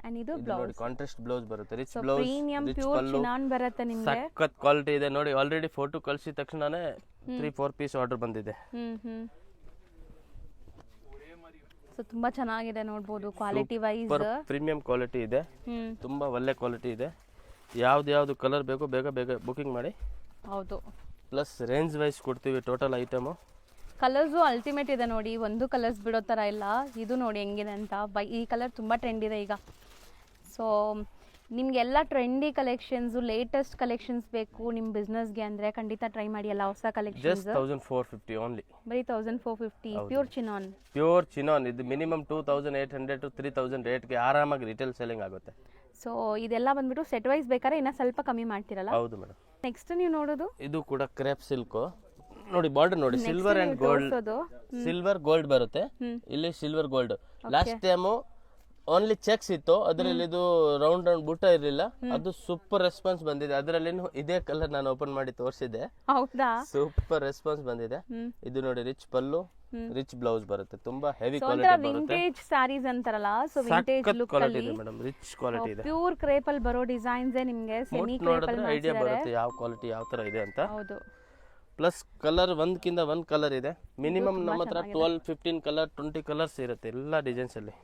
ಅಂಡ್ ಇದು ನೋಡಿ ಕಾಂಟ್ರಾಸ್ಟ್ ಬ್ಲೌಸ್ ಬರುತ್ತೆ, rich blouse, blouse, premium pure chinon ಬರುತ್ತೆ ನಿಮಗೆ. ಸಖತ್ ಕ್ವಾಲಿಟಿ ಇದೆ ನೋಡಿ. ಆಲ್ರೆಡಿ ಫೋಟೋ ಕಳಿಸಿದ ತಕ್ಷಣನೇ 3-4 ಪೀಸ್ ಆರ್ಡರ್ ಬಂದಿದೆ. ಸೊ ತುಂಬಾ ಚೆನ್ನಾಗಿದೆ ನೋಡಬಹುದು, ಕ್ವಾಲಿಟಿ ವೈಸ್ ಪ್ರೀಮಿಯಂ ಕ್ವಾಲಿಟಿ ಇದೆ, ತುಂಬಾ ಒಳ್ಳೆ ಕ್ವಾಲಿಟಿ ಇದೆ. ಯಾವ್ದು ಕಲರ್ ಬೇಕು ಬೇಗ ಬೇಗ ಬುಕಿಂಗ್ ಮಾಡಿ. ಹೌದು. ಪ್ಲಸ್ ರೇಂಜ್ ವೈಸ್ ಕೊಡ್ತೀವಿ ಟೋಟಲ್ ಐಟಮ್. ಕಲರ್ಸು ಅಲ್ಟಿಮೇಟ್ ಇದೆ ನೋಡಿ, ಒಂದು ಕಲರ್ಸ್ ಬಿಡೋ ಥರ ಇಲ್ಲ. ಇದು ನೋಡಿ ಹೆಂಗಿದೆ ಅಂತ. ಈ ಕಲರ್ ತುಂಬ ಟ್ರೆಂಡ್ ಇದೆ ಈಗ. ಸೊ ನಿಮಗೆಲ್ಲ ಟ್ರೆಂಡಿ ಕಲೆಕ್ಷನ್ಸು, ಲೇಟೆಸ್ಟ್ ಕಲೆಕ್ಷನ್ಸ್ ಬೇಕು ನಿಮ್ಮ ಬಿಸ್ನೆಸ್ಗೆ ಅಂದರೆ ಖಂಡಿತ ಟ್ರೈ ಮಾಡಿ. ಎಲ್ಲ ಹೊಸ ಕಲೆಕ್ಷನ್ಸ್ 1450 ಓನ್ಲಿ. ಬರೀ 1450. Pure chinon, pure chinon. ಇದು ಮಿನಿಮಮ್ 2800 to 3000 ರೇಟ್ಗೆ ಆರಾಮಾಗಿ ರಿಟೇಲ್ ಸೆಲ್ಲಿಂಗ್ ಆಗುತ್ತೆ. ಸೊ ಇದೆಲ್ಲ ಬಂದ್ಬಿಟ್ಟು ಸೆಟ್ ವೈಸ್ ಬೇಕಾದ್ರೆ ಇನ್ನೂ ಸ್ವಲ್ಪ ಕಮ್ಮಿ ಮಾಡ್ತೀರಲ್ಲ? ಹೌದು ಮೇಡಮ್. ನೆಕ್ಸ್ಟ್ ನೀವು ನೋಡೋದು ಇದು ಕೂಡ ಕ್ರೇಪ್ ಸಿಲ್ಕ್ ನೋಡಿ. ಬಾರ್ಡರ್ ನೋಡಿ, silver and gold, silver gold ಬರುತ್ತೆ. ಇಲ್ಲಿ silver gold. Last time only cheques ಇತ್ತು, ಅದರಲ್ಲಿ ಇದು ರೌಂಡ್ ಬುಟ್ಟ ಇರಲಿಲ್ಲ. ಅದು ಸೂಪರ್ ರೆಸ್ಪಾನ್ಸ್ ಬಂದಿದೆ. ಅದರಲ್ಲಿ ಇದೇ ಕಲರ್ ನಾನು ಓಪನ್ ಮಾಡಿ ತೋರಿಸಿದೆ, ಹೌದಾ? ಸೂಪರ್ ರೆಸ್ಪಾನ್ಸ್ ಬಂದಿದೆ. ಇದು ನೋಡಿ, ರಿಚ್ ಪಲ್ಲು, ರಿಚ್ ಬ್ಲೌಸ್ ಬರುತ್ತೆ, ತುಂಬಾ ಹೆವಿ ಕ್ವಾಲಿಟಿ ಬರುತ್ತೆ. ವಿಂಟೇಜ್ ಸ್ಯಾರೀಸ್ ಅಂತಾರಲ್ಲ, ಸೊ ವಿಂಟೇಜ್ ಲುಕ್ ಕ್ವಾಲಿಟಿ ಇದೆ ಮೇಡಮ್, ರಿಚ್ ಕ್ವಾಲಿಟಿ ಇದೆ. ಪ್ಯೂರ್ ಕ್ರೇಪ್ ಅಲ್ಲಿ ಬರೋ ಡಿಸೈನ್ಸ್ ನಿಮಗೆ ಸೆಮಿ ಕ್ರೇಪ್ ಅಲ್ಲಿ ಐಡಿಯಾ ಬರುತ್ತೆ ಯಾವ ಕ್ವಾಲಿಟಿ ಯಾವ ತರ ಇದೆ ಅಂತ. ಹೌದು. ಪ್ಲಸ್ ಕಲರ್ ಒಂದಕ್ಕಿಂತ ಒಂದು ಕಲರ್ ಇದೆ. ಮಿನಿಮಮ್ ನಮ್ಮ ಹತ್ರ 12-15 ಕಲರ್, 20 ಕಲರ್ಸ್ ಇರುತ್ತೆ ಎಲ್ಲ ಡಿಸೈನ್ಸ್ ಅಲ್ಲಿ.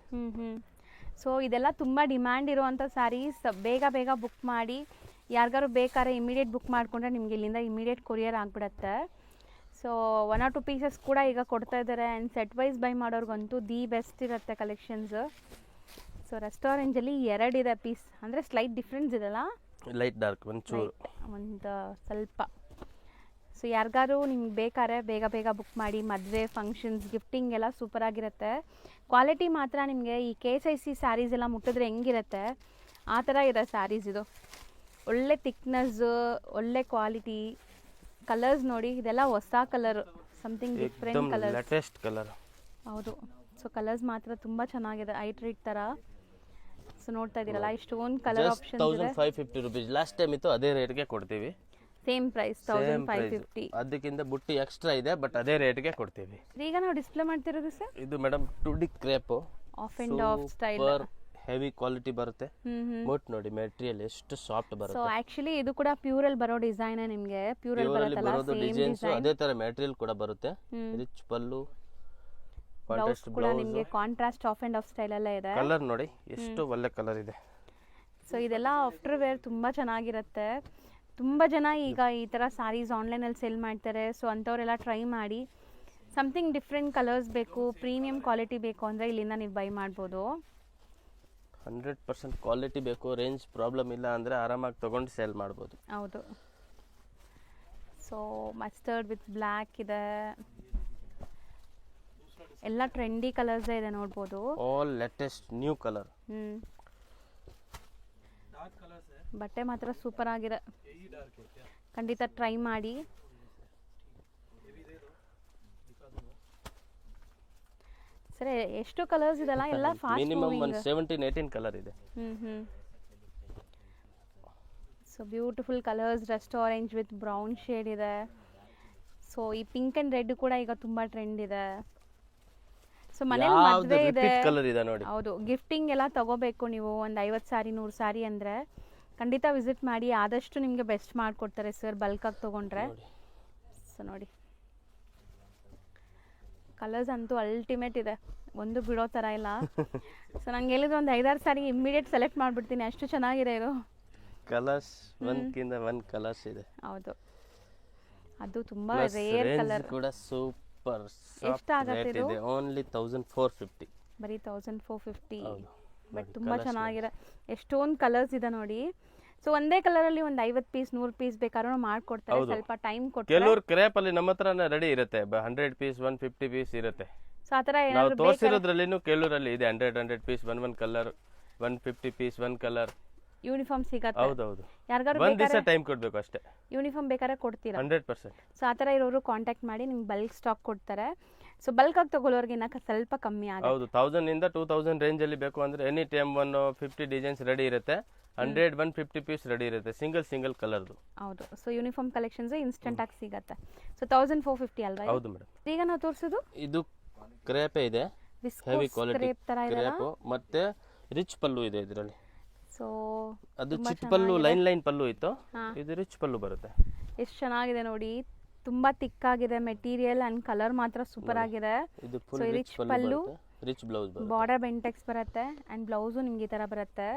ಸೊ ಇದೆಲ್ಲ ತುಂಬ ಡಿಮ್ಯಾಂಡ್ ಇರುವಂಥ ಸ್ಯಾರೀಸ್. ಬೇಗ ಬೇಗ ಬುಕ್ ಮಾಡಿ. ಯಾರಿಗಾರು ಬೇಕಾದ್ರೆ ಇಮಿಡಿಯೇಟ್ ಬುಕ್ ಮಾಡಿಕೊಂಡ್ರೆ ನಿಮಗೆ ಇಲ್ಲಿಂದ ಇಮಿಡಿಯೇಟ್ ಕೊರಿಯರ್ ಆಗಿಬಿಡುತ್ತೆ. ಸೊ 1 or 2 ಪೀಸಸ್ ಕೂಡ ಈಗ ಕೊಡ್ತಾ ಇದ್ದಾರೆ. ಆ್ಯಂಡ್ ಸೆಟ್ ವೈಸ್ ಬೈ ಮಾಡೋರ್ಗಂತೂ ದಿ ಬೆಸ್ಟ್ ಇರುತ್ತೆ ಕಲೆಕ್ಷನ್ಸ್. ಸೊ ರೆಸ್ಟೋರೆಂಟಲ್ಲಿ 2 ಇದೆ ಪೀಸ್, ಅಂದರೆ ಸ್ಲೈಟ್ ಡಿಫ್ರೆನ್ಸ್ ಇದೆಲ್ಲ, ಲೈಟ್ ಡಾರ್ಕ್ ಒಂಚೂರು ಒಂದು ಸ್ವಲ್ಪ. ಸೊ ಯಾರಿಗಾರು ನಿಮ್ಗೆ ಬೇಕಾದ್ರೆ ಬೇಗ ಬೇಗ ಬುಕ್ ಮಾಡಿ. ಮದುವೆ ಫಂಕ್ಷನ್ಸ್, ಗಿಫ್ಟಿಂಗ್ ಎಲ್ಲ ಸೂಪರ್ ಆಗಿರುತ್ತೆ. ಕ್ವಾಲಿಟಿ ಮಾತ್ರ ನಿಮಗೆ ಈ KSIC ಸ್ಯಾರೀಸ್ ಎಲ್ಲ ಮುಟ್ಟಿದ್ರೆ ಹೆಂಗಿರುತ್ತೆ ಆ ಥರ ಇದೆ ಸ್ಯಾರೀಸ್. ಇದು ಒಳ್ಳೆ ಥಿಕ್ನೆಸ್, ಒಳ್ಳೆ ಕ್ವಾಲಿಟಿ. ಕಲರ್ಸ್ ನೋಡಿ, ಇದೆಲ್ಲ ಹೊಸ colour, something different colour, latest colour. ಹೌದು. ಸೊ ಕಲರ್ಸ್ ಮಾತ್ರ ತುಂಬ ಚೆನ್ನಾಗಿದೆ, ಐ ಟ್ರೀಟ್ ಥರ. ಸೊ ಸೊ ನೋಡ್ತಾ ಇದ್ದೀರಲ್ಲ ಇಷ್ಟೊಂದು ಕಲರ್ ಜಸ್ಟ್ ಆಪ್ಷನ್ಸ್ ಇದೆ 1550 ರುಪೀಸ್. ಲಾಸ್ಟ್ ಟೈಮ್ ಇತ್ತು ಅದೇ ರೇಟ್ಗೆ ಕೊಡ್ತೀವಿ. Same price 1550. ಅದಕ್ಕಿಂತ ಬುಟ್ಟಿ ಎಕ್ಸ್ಟ್ರಾ ಇದೆ ಬಟ್ ಅದೇ ರೇಟ್ಗೆ ಕೊಡ್ತೀವಿ. ಈಗ ನಾವು ಡಿಸ್ಪ್ಲೇ ಮಾಡ್ತಿರೋದು ಸರ್ ಇದು madam 2D crepe half and half style, heavy quality ಬರುತ್ತೆ. ಮುಟ್ ನೋಡಿ ಮೆಟೀರಿಯಲ್ ಎಷ್ಟು ಸಾಫ್ಟ್ ಸೊ ಬರುತ್ತೆ. ಆಕ್ಚುಲಿ ಇದು ಕೂಡ ಪ್ಯೂರಲ್ ಬರೋ ಡಿಸೈನ್ ನಿಮಗೆ ಪ್ಯೂರಲ್ ಬರುತ್ತಲ್ಲ ಬರೋದು ಸೇಮ್ ಡಿಸೈನ್ಸ್ ಡಿಸೈನ್. ಅದೇ ತರ ಮೆಟೀರಿಯಲ್ ಕೂಡ ಬರುತ್ತೆ. ರಿಚ್ ಪಲ್ಲು, ಬ್ಲೌಸ್ ಕಾಂಟ್ರಾಸ್ಟ್ ಕೂಡ ಬ್ಲೌಸ್. ನಿಮಗೆ contrast of and half style ಎಲ್ಲ ಇದೆ. ಕಲರ್ ನೋಡಿ ಎಷ್ಟು ಒಳ್ಳೆ ಕಲರ್ ಇದೆ. ಸೊ ಇದೆಲ್ಲ ಆಫ್ಟರ್ ವೇರ್ ತುಂಬ ಚೆನ್ನಾಗಿರುತ್ತೆ. ತುಂಬ ಜನ ಈಗ ಈ ಥರ ಸ್ಯಾರೀಸ್ ಆನ್ಲೈನಲ್ಲಿ ಸೇಲ್ ಮಾಡ್ತಾರೆ. ಸೊ ಅಂಥವರೆಲ್ಲ ಟ್ರೈ ಮಾಡಿ. ಸಮಥಿಂಗ್ ಡಿಫ್ರೆಂಟ್ ಕಲರ್ಸ್ ಬೇಕು, ಪ್ರೀಮಿಯಂ ಕ್ವಾಲಿಟಿ ಬೇಕು ಅಂದರೆ ಇಲ್ಲಿಂದ ನೀವು ಬೈ ಮಾಡ್ಬೋದು. 100% ಕ್ವಾಲಿಟಿ ಬೇಕು, ರೇಂಜ್ ಪ್ರಾಬ್ಲಮ್ ಇಲ್ಲ ಅಂದರೆ ಆರಾಮಾಗಿ ತೊಗೊಂಡು ಸೇಲ್ ಮಾಡ್ಬೋದು. ಹೌದು. ಸೊ ಮಸ್ಟರ್ಡ್ ವಿತ್ ಬ್ಲ್ಯಾಕ್ ಇದೆ, ಎಲ್ಲ ಟ್ರೆಂಡಿ ಕಲರ್ಸ್ ಇದೆ ನೋಡ್ಬೋದು. All latest new colour. ಬಟ್ಟೆ ಮಾತ್ರ ಸೂಪರ್ ಆಗಿದೆ, ಖಂಡಿತ ಟ್ರೈ ಮಾಡಿ. ಸರಿ, ಎಷ್ಟು ಕಲರ್ಸ್ ಇದೆಲ್ಲ ಎಲ್ಲ ಫಾಸ್ಟ್ ಮಿನಿಮಮ್ ಒಂದು 17-18 ಕಲರ್ ಇದೆ. So beautiful colours, Rust orange with brown shade ಇದೆ. ಸೊ ಈ ಪಿಂಕ್ ಅಂಡ್ ರೆಡ್ ಕೂಡ ಈಗ ತುಂಬಾ ಟ್ರೆಂಡ್ ಇದೆ. ಸೊ ಮನೇಲಿ ಮದುವೆ ಇದೆ, ಕಲರ್ ಇದೆ ನೋಡಿ. ಹೌದು, ಗಿಫ್ಟಿಂಗ್ ಎಲ್ಲ ತಗೋಬೇಕು ನೀವು ಒಂದು 50 ಸಾರಿ 100 ಸಾರಿ ಅಂದರೆ ಖಂಡಿತ ವಿಸಿಟ್ ಮಾಡಿ. ಆದಷ್ಟು ನಿಮಗೆ ಬೆಸ್ಟ್ ಮಾಡಿಕೊಡ್ತಾರೆ ಸರ್ ಬಲ್ಕಾಗಿ ತೊಗೊಂಡ್ರೆ. ಸೊ ನೋಡಿ ಕಲರ್ಸ್ ಅಂತೂ ಅಲ್ಟಿಮೇಟ್ ಇದೆ, ಒಂದು ಬಿಡೋ ಥರ ಇಲ್ಲ. ಸೊ ನಂಗೆ ಹೇಳಿದ್ರೆ ಒಂದು 5-6 ಸಾರಿ ಇಮ್ಮಿಡಿಯೇಟ್ ಸೆಲೆಕ್ಟ್ ಮಾಡಿಬಿಡ್ತೀನಿ, ಅಷ್ಟು ಚೆನ್ನಾಗಿದೆ ಇದು. ಕಲರ್ಸ್ ಒಂದ್ಕಿಂತ ಒಂದು ಕಲರ್ಸ್ ಇದೆ. ಹೌದು, ಅದು ತುಂಬಾ ರೇರ್ ಕಲರ್ ಕೂಡ ಸೂಪರ್. ಎಷ್ಟಾಗುತ್ತೆ ಇದು? ಓನ್ಲಿ 1450. ಬರೀ 1450. ಬಟ್ ತುಂಬಾ ಚೆನ್ನಾಗಿದೆ, ಎಷ್ಟೊಂದು ಕಲರ್ಸ್ ಇದೆ ನೋಡಿ. ಸೊ ಒಂದೇ ಕಲರ್ ಅಲ್ಲಿ ಒಂದು 50 ಪೀಸ್ 100 ಪೀಸ್ ಬೇಕಾದ್ರೂ ಮಾಡ್ಕೊಡ್ತಾರೆ, ಸ್ವಲ್ಪ ಟೈಮ್ ಕೊಟ್ಟು. ಕೆಲವರು ಕ್ರೇಪ್ ಅಲ್ಲಿ ನಮ್ಮ ಹತ್ರನೇ ರೆಡಿ ಇರುತ್ತೆ, 100 ಪೀಸ್ 150 ಪೀಸ್ ಇರುತ್ತೆ. ಸೊ ಆ ಥರ ನಾವು ಏನಾದ್ರು ತೋರಿಸಿರೋದ್ರಲ್ಲಿನೂ ಕೆಲವರಲ್ಲಿ ಇದೆ 100 piece, 1 colour, 150 piece 1 colour. Uniform ಸಿಗತ್ತೆ. ಹೌದೌದು, ಯಾರಿಗಾದ್ರು ಒಂದ್ ದಿವಸ ಟೈಮ್ ಕೊಡ್ಬೇಕು ಅಷ್ಟೇ. ಯೂನಿಫಾರ್ಮ್ ಬೇಕಾದ್ರೆ ಕೊಡ್ತೀರಾ? 100%. ಸೊ ಆ ಥರ ಇರೋರು ಕಾಂಟ್ಯಾಕ್ಟ್ ಮಾಡಿ ನಿಮ್ಗೆ ಬಲ್ಕ್ ಸ್ಟಾಕ್ ಕೊಡ್ತಾರೆ. ಸೊ ಬಲ್ಕಾಗಿ ತಗೊಳ್ಳೋರ್ಗೆ ಇನ್ನ ಸ್ವಲ್ಪ ಕಮ್ಮಿ ಆಗುತ್ತೆ. ಹೌದು, 1000 ಇಂದ 2000 ರೇಂಜ್ ಅಲ್ಲಿ ಬೇಕು ಅಂದ್ರೆ ಎನಿ ಟೈಮ್ 150 ಡಿಸೈನ್ಸ್ ರೆಡಿ ಇರುತ್ತೆ. 150 ಪೀಸ್ ರೆಡಿ ಇರುತ್ತೆ, ಸಿಂಗಲ್ ಕಲರ್ದು. ಹೌದು, ಸೊ ಯೂನಿಫಾರ್ಮ್ ಕಲೆಕ್ಷನ್ಸ್ ಇನ್ಸ್ಟೆಂಟ್ ಆಗಿ ಸಿಗತ್ತೆ. ಸೊ 1450 ಅಲ್ವಾ? ಹೌದು ಮೇಡಮ್. ಈಗ ನಾವು ತೋರಿಸೋದು ಇದು ಕ್ರೇಪೇ ಇದೆ, ಹೆವಿ ಕ್ವಾಲಿಟಿ ಕ್ರೇಪ್ ತರ ಇದೆ. ಕ್ರೇಪ್ ಮತ್ತೆ ರಿಚ್ ಪಲ್ಲು ಇದೆ ಇದರಲ್ಲಿ. ಸೊ ಅದು ಚಿಕ್ಕ ಪಲ್ಲು ಲೈನ್ ಪಲ್ಲು ಇತ್ತು, ಇದು ರಿಚ್ ಪಲ್ಲು ಬರುತ್ತೆ. ಎಷ್ಟು ಚೆನ್ನಾಗಿದೆ ನೋಡಿ, ತುಂಬಾ ಥಿಕ್ ಆಗಿದೆ ಮೆಟೀರಿಯಲ್ ಅಂಡ್ ಕಲರ್ ಮಾತ್ರ ಸೂಪರ್ ಆಗಿದೆ. ಇದು ಫುಲ್ ರಿಚ್ ಪಲ್ಲು, ರಿಚ್ ಬ್ಲೌಸ್ ಬರುತ್ತೆ. ಬಾರ್ಡರ್ ಬೆಂಟೆಕ್ಸ್ ಬರುತ್ತೆ ಅಂಡ್ ಬ್ಲೌಸು ನಿಮ್ಗೆ ಈ ತರ ಬರುತ್ತೆ.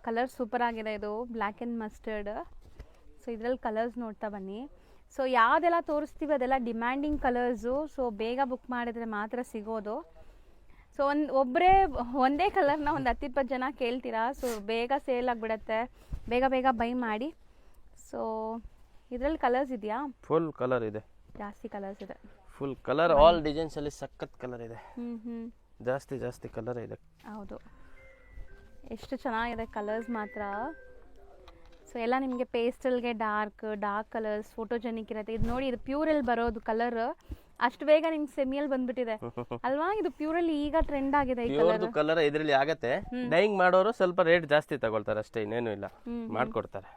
ಕಲರ್ ಸೂಪರ್ ಆಗಿದೆ, ಇದು ಬ್ಲ್ಯಾಕ್ ಅಂಡ್ ಮಸ್ಟರ್ಡ್. ಸೊ ಇದ್ರಲ್ಲಿ ಕಲರ್ಸ್ ನೋಡ್ತಾ ಬನ್ನಿ. ಸೊ ಯಾವುದೆಲ್ಲ ತೋರಿಸ್ತೀವಿ ಅದೆಲ್ಲ ಡಿಮ್ಯಾಂಡಿಂಗ್ ಕಲರ್ಸು. ಸೊ ಬೇಗ ಬುಕ್ ಮಾಡಿದ್ರೆ ಮಾತ್ರ ಸಿಗೋದು. ಸೊ ಒಬ್ಬರೇ ಒಂದೇ ಕಲರ್ನ ಒಂದು 10-20 ಜನ ಕೇಳ್ತೀರಾ. ಸೊ ಬೇಗ ಸೇಲ್ ಆಗಿಬಿಡತ್ತೆ, ಬೇಗ ಬೈ ಮಾಡಿ. ಸೊ ಇದರಲ್ಲಿ ಕಲರ್ಸ್ ಇದೆಯಾ? ಫುಲ್ ಕಲರ್ ಇದೆ, ಜಾಸ್ತಿ ಕಲರ್ಸ್ ಇದೆ. ಫುಲ್ ಕಲರ್, ಆಲ್ ಡಿಸೈನ್ಸ್ ಅಲ್ಲಿ ಸಖತ್ ಕಲರ್ ಇದೆ. ಜಾಸ್ತಿ ಕಲರ್ ಇದೆ. ಹೌದು, ಎಷ್ಟು ಚೆನ್ನಾಗಿದೆ ಕಲರ್ಸ್ ಮಾತ್ರ. ಸೊ ಎಲ್ಲ ನಿಮಗೆ ಪೇಸ್ಟಲ್ಗೆ ಡಾರ್ಕ್ ಕಲರ್ಸ್ ಫೋಟೋಜೆನಿಕ್ ಇರುತ್ತೆ. ಇದು ನೋಡಿ, ಇದು ಪ್ಯೂರಲ್ಲಿ ಬರೋದು ಕಲರ್. ಅಷ್ಟು ಬೇಗ ನಿಮ್ಗೆ ಸೆಮಿಯಲ್ಲಿ ಬಂದ್ಬಿಟ್ಟಿದೆ ಅಲ್ವಾ? ಇದು ಪ್ಯೂರಲ್ಲಿ ಈಗ ಟ್ರೆಂಡ್ ಆಗಿದೆ ಈ ಕಲರ್. ಕಲರ್ ಇದರಲ್ಲಿ ಆಗತ್ತೆ. ಡೈಯಿಂಗ್ ಮಾಡೋರು ಸ್ವಲ್ಪ ರೇಟ್ ಜಾಸ್ತಿ ತಗೊಳ್ತಾರೆ ಅಷ್ಟೇ, ಇನ್ನೇನು ಇಲ್ಲ, ಮಾಡ್ಕೊಡ್ತಾರೆ.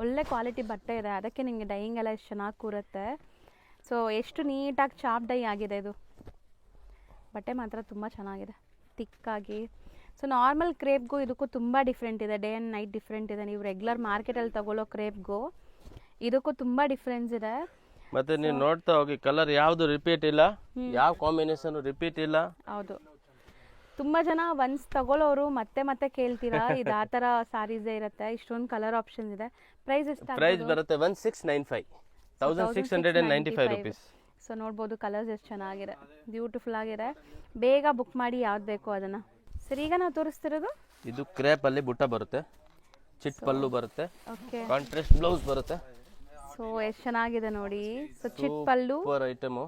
ಒಳ್ಳೆ ಕ್ವಾಲಿಟಿ ಬಟ್ಟೆ ಇದೆ, ಅದಕ್ಕೆ ನಿಮಗೆ ಡೈಯಿಂಗ್ ಎಲ್ಲ ಎಷ್ಟು ಚೆನ್ನಾಗಿ ಕೂರುತ್ತೆ. ಸೊ ಎಷ್ಟು ನೀಟಾಗಿ ಚಾಪ್ ಡೈ ಆಗಿದೆ ಇದು. ಬಟ್ಟೆ ಮಾತ್ರ ತುಂಬ ಚೆನ್ನಾಗಿದೆ, ತಿಕ್ಕಾಗಿ. ಸೊ ನಾರ್ಮಲ್ ಕ್ರೇಪ್ಗೂ ಇದಕ್ಕೂ ತುಂಬ ಡಿಫ್ರೆಂಟ್ ಇದೆ, ಡೇ ಆ್ಯಂಡ್ ನೈಟ್ ಡಿಫ್ರೆಂಟ್ ಇದೆ. ನೀವು ರೆಗ್ಯುಲರ್ ಮಾರ್ಕೆಟಲ್ಲಿ ತಗೊಳ್ಳೋ ಕ್ರೇಪ್ಗೂ ಇದಕ್ಕೂ ತುಂಬ ಡಿಫ್ರೆನ್ಸ್ ಇದೆ. ಮತ್ತೆ ನೀವು ನೋಡ್ತಾ ಹೋಗಿ, ಕಲರ್ ಯಾವುದು ರಿಪೀಟ್ ಇಲ್ಲ, ಯಾವ ಕಾಂಬಿನೇಷನ್ ರಿಪೀಟ್ ಇಲ್ಲ. ಹೌದು, ತುಂಬ ಜನ ಒನ್ಸ್ ತಗೊಳ್ಳೋರು ಮತ್ತೆ ಕೇಳ್ತೀರಾ. ಇದು ಆ ಥರ ಸಾರೀಸೇ ಇರುತ್ತೆ, ಇಷ್ಟೊಂದು ಕಲರ್ ಆಪ್ಷನ್ಸ್ ಇದೆ. ಪ್ರೈಸ್ ಎಷ್ಟು? ಪ್ರೈಸ್ ಬರುತ್ತೆ 1695, 1695 rupees. ಸೊ ನೋಡ್ಬೋದು ಕಲರ್ಸ್ ಎಷ್ಟು ಚೆನ್ನಾಗಿದೆ, ಬ್ಯೂಟಿಫುಲ್ ಆಗಿದೆ. ಬೇಗ ಬುಕ್ ಮಾಡಿ ಯಾವ್ದು ಬೇಕೋ ಅದನ್ನು. ಸರಿ, ಈಗ ನಾವು ತೋರಿಸ್ತಿರೋದು ಇದು ಕ್ರೇಪ್ ಅಲ್ಲಿ ಬುಟ್ಟ ಬರುತ್ತೆ, ಚಿಟ್ ಪಲ್ಲು ಬರುತ್ತೆ, ಓಕೆ, ಕಾಂಟ್ರಾಸ್ಟ್ ಬ್ಲೌಸ್ ಬರುತ್ತೆ. ಸೊ ಎಷ್ಟು ಚೆನ್ನಾಗಿದೆ ನೋಡಿ. ಸೊ ಚಿಟ್ pallu, super item,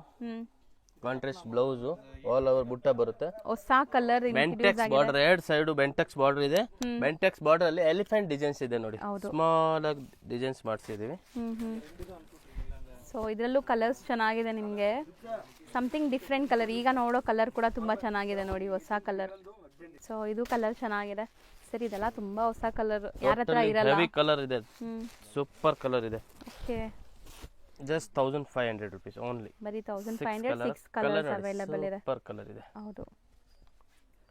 contrast blouse, all over ಬುಟ್ಟ ಬರುತ್ತೆ. ಹೊಸ ಕಲರ್, ಬೆಂಟೆಕ್ಸ್ ಬಾರ್ಡರ್, ಎರಡು ಸೈಡ್ ಬೆಂಟೆಕ್ಸ್ ಬಾರ್ಡರ್ ಇದೆ. ಬೆಂಟೆಕ್ಸ್ ಬಾರ್ಡರ್ ಅಲ್ಲಿ ಎಲಿಫೆಂಟ್ ಡಿಸೈನ್ಸ್ ಇದೆ ನೋಡಿ, ಸ್ಮಾಲ್ ಆಗಿ ಡಿಸೈನ್ಸ್ ಮಾಡಿಸಿದೀವಿ. ಸೊ ಇದರಲ್ಲೂ ಕಲರ್ಸ್ ಚೆನ್ನಾಗಿದೆ ನಿಮಗೆ, ಸಮಥಿಂಗ್ ಡಿಫ್ರೆಂಟ್ ಕಲರ್. ಈಗ ನೋಡೋ ಕಲರ್ ಕೂಡ ತುಂಬ ಚೆನ್ನಾಗಿದೆ ನೋಡಿ, ಹೊಸ ಕಲರ್. ಸೊ ಇದು ಕಲರ್ ಚೆನ್ನಾಗಿದೆ, ಸರ್ ಇದೆಲ್ಲ ತುಂಬಾ ಹೊಸ ಕಲರ್, ಯಾರ ಹತ್ರ ಇರಲ್ಲ. ಹೆವಿ ಕಲರ್ ಇದೆ, ಸೂಪರ್ ಕಲರ್ ಇದೆ. Okay, just 1500 rupees only. ಬರೀ 1500 6 ಕಲರ್ಸ್ ಅವೈಲೇಬಲ್ ಇದೆ. ಸೂಪರ್ ಕಲರ್ ಇದೆ. ಹೌದು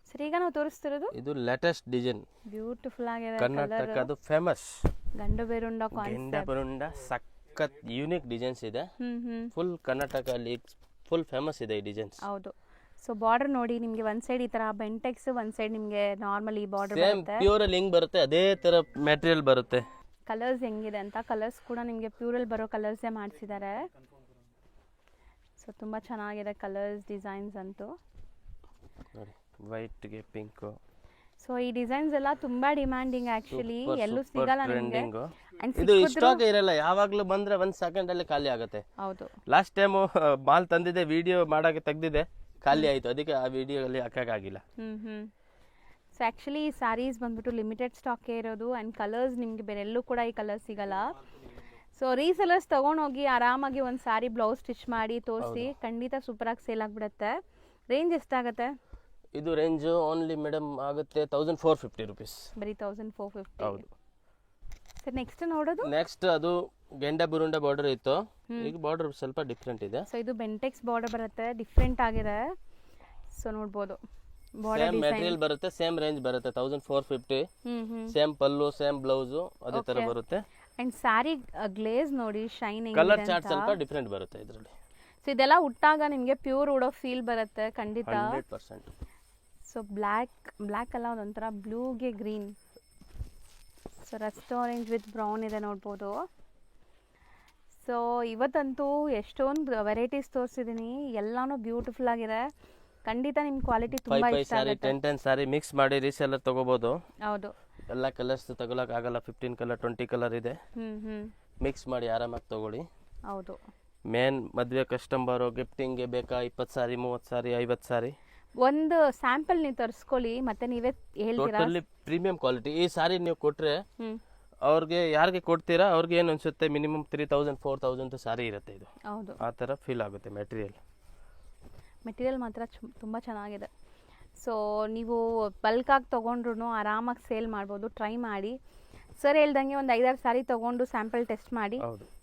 ಸರ್, ಈಗ ನಾವು ತೋರಿಸ್ತಿರೋದು ಇದು ಲೇಟೆಸ್ಟ್ ಡಿಸೈನ್, ಬ್ಯೂಟಿಫುಲ್ ಆಗಿದೆ. ಕರ್ನಾಟಕದು ಫೇಮಸ್ ಗಂಡು ಬೇರುಂಡ ಗೆಂಡ ಕಾನ್ಸೆಪ್ಟ್. ಬರುಂಡ ಸಖತ್ ಯೂನಿಕ್ ಡಿಸೈನ್ಸ್ ಇದೆ. ಫುಲ್ ಕರ್ನಾಟಕ ಅಲ್ಲಿ ಫುಲ್ ಫೇಮಸ್ ಇದೆ ಈ ಡಿಸೈನ್ಸ್. ಹೌದು. ಸೊ ಬಾರ್ಡರ್ ನೋಡಿ ನಿಮಗೆ ಒಂದ್ ಸೈಡ್ ಈ ತರ ಬೆಂಟೆಕ್ಸ್, ಒಂದ್ ಸೈಡ್ ನಿಮಗೆ ನಾರ್ಮಲ್ ಈ ಬಾರ್ಡರ್ ಸೇಮ್ ಬರುತ್ತೆ. ಪ್ಯೂರ್ ಅಲ್ಲಿ ಹೆಂಗ್ ಬರುತ್ತೆ ಅದೇ ತರ ಮೆಟೀರಿಯಲ್ ಬರುತ್ತೆ. ಕಲರ್ಸ್ ಹೆಂಗಿದೆ ಅಂತ, ಕಲರ್ಸ್ ಕೂಡ ನಿಮಗೆ ಪ್ಯೂರಲ್ಲಿ ಬರೋ ಕಲರ್ಸೇ ಮಾಡಿಸಿದ್ದಾರೆ. ಸೊ ತುಂಬ ಚೆನ್ನಾಗಿದೆ ಕಲರ್ಸ್, ಡಿಸೈನ್ಸ್ ಅಂತೂ. ನೋಡಿ ವೈಟ್ಗೆ ಪಿಂಕ್. ಸೊ ಈ ಡಿಸೈನ್ಸ್ ಎಲ್ಲ ತುಂಬಾ ಡಿಮ್ಯಾಂಡಿಂಗ್ ಆಕ್ಚುಲಿ, ಎಲ್ಲೂ ಸಿಗಲ್ಲ ನಿಮಗೆ. ಇದು ಸ್ಟಾಕ್ ಇರಲ್ಲ, ಯಾವಾಗ್ಲೂ ಬಂದ್ರೆ 1 ಸೆಕೆಂಡ್ ಅಲ್ಲಿ ಖಾಲಿ ಆಗುತ್ತೆ. ಹೌದು. ಲಾಸ್ಟ್ ಟೈಮ್ ಮಾಲ್ ತಂದಿದೆ, ವಿಡಿಯೋ ಮಾಡಕ್ಕೆ ತೆಗ್ದಿದೆ, ಖಾಲಿ ಆಯ್ತು, ಅದಕ್ಕೆ ಆ ವಿಡಿಯೋ ಅಲ್ಲಿ ಹಾಕಕ್ಕಾಗಿಲ್ಲ. ಸೊ ಆ್ಯಕ್ಚುಲಿ ಈ ಸ್ಯಾರೀಸ್ ಬಂದ್ಬಿಟ್ಟು ಲಿಮಿಟೆಡ್ ಸ್ಟಾಕೇ ಇರೋದು, ಆ್ಯಂಡ್ ಕಲರ್ಸ್ ನಿಮಗೆ ಬೇರೆಲ್ಲೂ ಕೂಡ ಈ ಕಲರ್ ಸಿಗಲ್ಲ. ಸೊ ರೀಸೆಲರ್ಸ್ ತೊಗೊಂಡೋಗಿ ಆರಾಮಾಗಿ ಒಂದು ಸ್ಯಾರಿ ಬ್ಲೌಸ್ ಸ್ಟಿಚ್ ಮಾಡಿ ತೋರಿಸಿ, ಖಂಡಿತ ಸೂಪರಾಗಿ ಸೇಲ್ ಆಗಿಬಿಡುತ್ತೆ. ರೇಂಜ್ ಎಷ್ಟಾಗುತ್ತೆ? ಇದು ರೇಂಜ್ ಓನ್ಲಿ ಮೇಡಮ್ ಆಗುತ್ತೆ 1450 rupees. ಬರೀ 1450. ಹೌದು ಸರ್ ನೆಕ್ಸ್ಟ್ ನೋಡೋದು, ನೆಕ್ಸ್ಟ್ ಅದು ಗೆಂಡ ಬುರುಂಡ ಬಾರ್ಡರ್ ಇತ್ತು, ಈಗ ಬಾರ್ಡರ್ ಸ್ವಲ್ಪ ಡಿಫ್ರೆಂಟ್ ಇದೆ. ಸೊ ಇದು ಬೆಂಟೆಕ್ಸ್ ಬಾರ್ಡರ್ ಬರುತ್ತೆ, ಡಿಫ್ರೆಂಟ್ ಆಗಿದೆ. ಸೊ ನೋಡ್ಬೋದು ಸೇಮ್ ಮೆಟೀರಿಯಲ್ ಬರುತ್ತೆ, ಸೇಮ್ ರೇಂಜ್ ಬರುತ್ತೆ 1450. ಸೇಮ್ ಪಲ್ಲು, ಸೇಮ್ ಬ್ಲೌಸ್ ಅದೇ ತರ ಬರುತ್ತೆ. ಅಂಡ್ ಸ್ಯಾರಿ ಗ್ಲೇಸ್ ನೋಡಿ, ಶೈನಿಂಗ್. ಕಲರ್ ಚಾರ್ಟ್ ಸ್ವಲ್ಪ ಡಿಫ್ರೆಂಟ್ ಬರುತ್ತೆ ಇದರಲ್ಲಿ. ಸೊ ಇದೆಲ್ಲ ಉಟ್ಟಾಗ ನಿಮಗೆ ಪ್ಯೂರ್ ಉಡೋ ಫೀಲ್ ಬರುತ್ತೆ ಖಂಡಿತ. 100%. ಸೊ ಬ್ಲ್ಯಾಕ್ ಅಲ್ಲ, ಒಂಥರ ಬ್ಲೂಗೆ green. So rust orange with brown ಇದೆ ನೋಡ್ಬೋದು. ಸೊ ಇವತ್ತಂತೂ ಎಷ್ಟೊಂದು ವೆರೈಟೀಸ್ ತೋರಿಸಿದ್ದೀನಿ, ಎಲ್ಲಾನು ಬ್ಯೂಟಿಫುಲ್ ಆಗಿದೆ. ಖಂಡಿತ ನಿಮ್ಮ ಕ್ವಾಲಿಟಿ ತುಂಬಾ ಇಷ್ಟ ಆಗುತ್ತೆ. 10 ಸಾರಿ ಮಿಕ್ಸ್ ಮಾಡಿ ರೀಸೆಲ್ಲರ್ ತಗೋಬಹುದು. ಹೌದು. ಎಲ್ಲ ಕಲರ್ಸ್ ತಗೊಳಕ್ ಆಗಲ್ಲ, 15 ಕಲರ್ 20 ಕಲರ್ ಇದೆ. ಮಿಕ್ಸ್ ಮಾಡಿ ಆರಾಮಾಗಿ ತಗೊಳ್ಳಿ. ಹೌದು. ಮೇನ್ ಮದುವೆ ಕಸ್ಟಮರ್ ಗಿಫ್ಟಿಂಗ್ಗೆ ಬೇಕಾ 20 ಸಾರಿ 30 ಸಾರಿ 50 ಸಾರಿ ಒಂದು ಸ್ಯಾಂಪಲ್ ನೀವು ತರಿಸ್ಕೊಳ್ಳಿ, ಮತ್ತೆ ನೀವೇ ಹೇಳ್ತೀರಾ. Totally premium quality. ಈ ಸಾರಿ ನೀವು ಕೊಟ್ರೆ ಅವ್ರಿಗೆ ಯಾರಿಗೆ ಕೊಡ್ತೀರಾ ಅವ್ರಿಗೆ ಏನು ಅನ್ಸುತ್ತೆ, ಮಿನಿಮಮ್ 3000 4000 ಸಾರಿ ಇರುತ್ತೆ ಇದು. ಹೌದು, ಆ ಥರ ಫೀಲ್ ಆಗುತ್ತೆ. ಮೆಟೀರಿಯಲ್ ಮಾತ್ರ ತುಂಬ ಚೆನ್ನಾಗಿದೆ. ಸೊ ನೀವು ಬಲ್ಕಾಗಿ ತೊಗೊಂಡ್ರು ಆರಾಮಾಗಿ ಸೇಲ್ ಮಾಡ್ಬೋದು. ಟ್ರೈ ಮಾಡಿ. ಸರ್ ಹೇಳ್ದಂಗೆ ಒಂದು 5-6 ಸಾರಿ ತೊಗೊಂಡು ಸ್ಯಾಂಪಲ್ ಟೆಸ್ಟ್ ಮಾಡಿ,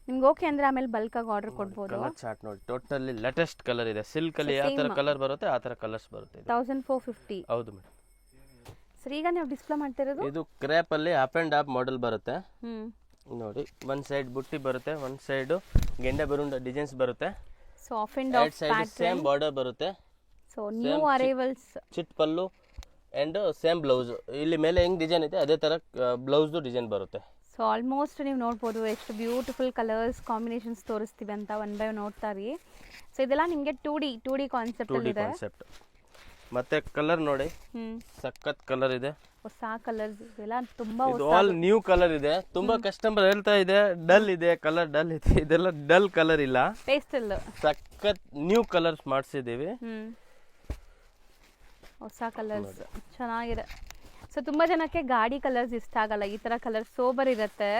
ನಿಮ್ಗೆ ಓಕೆ ಅಂದರೆ ಆಮೇಲೆ ಬಲ್ಕಾಗಿ ಆರ್ಡರ್ ಕೊಡ್ಬೋದು. ಕಲರ್ ಚಾರ್ಟ್ ನೋಡಿ, ಟೋಟಲಿ ಲೇಟೆಸ್ಟ್ ಕಲರ್ ಇದೆ. ಸಿಲ್ಕ್ ಅಲ್ಲಿ ಯಾವ ತರ ಕಲರ್ ಬರುತ್ತೆ ಆ ತರ ಕಲರ್ಸ್ ಬರುತ್ತೆ. 1450. ಹೌದು ಮೇಡಮ್. ಸರ್ ಈಗ ನೀವು ಡಿಸ್ಪ್ಲೇ ಮಾಡ್ತಿರೋದು ಇದು ಕ್ರೇಪ್ ಅಲ್ಲಿ ಅಪ್ ಅಂಡ್ ಅಪ್ ಮಾಡೆಲ್ ಬರುತ್ತೆ. ನೋಡಿ, ಒಂದ್ ಸೈಡ್ ಬುಟ್ಟಿ ಬರುತ್ತೆ, ಒಂದ್ ಸೈಡ್ ಗೆಂಡೆ ಬರುಂಡ ಡಿಸೈನ್ಸ್ ಬರುತ್ತೆ. So half and half side same border ಬರುತ್ತೆ. ಸೊ ನ್ಯೂ ಅರೈವಲ್ಸ್ ಚಿಟ್ ಪಲ್ಲು ಅಂಡ್ ಸೇಮ್ ಬ್ಲೌಸ್. ಇಲ್ಲಿ ಮೇಲೆ ಹೆಂಗ್ ಡಿಸೈನ್ ಇದೆ ಅದೇ ತರ ಬ್ಲೌಸ್ ಡಿಸೈನ್ ಬರುತ್ತೆ. ಸೊ ಆಲ್ಮೋಸ್ಟ್ ನೀವು ನೋಡ್ಬೋದು ಎಷ್ಟು ಬ್ಯೂಟಿಫುಲ್ ಕಲರ್ಸ್ ಕಾಂಬಿನೇಷನ್ಸ್ ತೋರಿಸ್ತೀವಿ ಅಂತ ಒನ್ ಬೈ ನೋಡ್ತಾ ಇರಿ. ಸೊ ಇದೆಲ್ಲ ನಿಮಗೆ 2D ಕಾನ್ಸೆಪ್ಟ್ ಅಲ್ಲಿ ಇದೆ. ಮತ್ತೆ ಕಲರ್ ನೋಡಿ, ಸಖತ್ ಕಲರ್ ಇದೆ, ಹೊಸ ಕಲರ್ಸ್ ಇದೆಲ್ಲ ತುಂಬಾ ಇದು ಆಲ್ ನ್ಯೂ ಕಲರ್ ಇದೆ. ತುಂಬಾ ಕಸ್ಟಮರ್ ಹೇಳ್ತಾ ಇದೆ ಡಲ್ ಇದೆ, ಕಲರ್ ಡಲ್ ಇದೆ. ಇದೆಲ್ಲ ಡಲ್ ಕಲರ್ ಇಲ್ಲ, ಪೇಸ್ಟಲ್ ಸಖತ್ ನ್ಯೂ ಕಲರ್ಸ್ ಮಾಡಿಸಿದೀವಿ. ಹೊಸ ಕಲರ್ಸ್ ಚೆನ್ನಾಗಿದೆ. ಸೊ ತುಂಬಾ ಜನಕ್ಕೆ ಗಾಡಿ ಕಲರ್ಸ್ ಇಷ್ಟ ಆಗಲ್ಲ, ಈ ತರ ಕಲರ್ ಸೋಬರ್ ಇರುತ್ತೆ.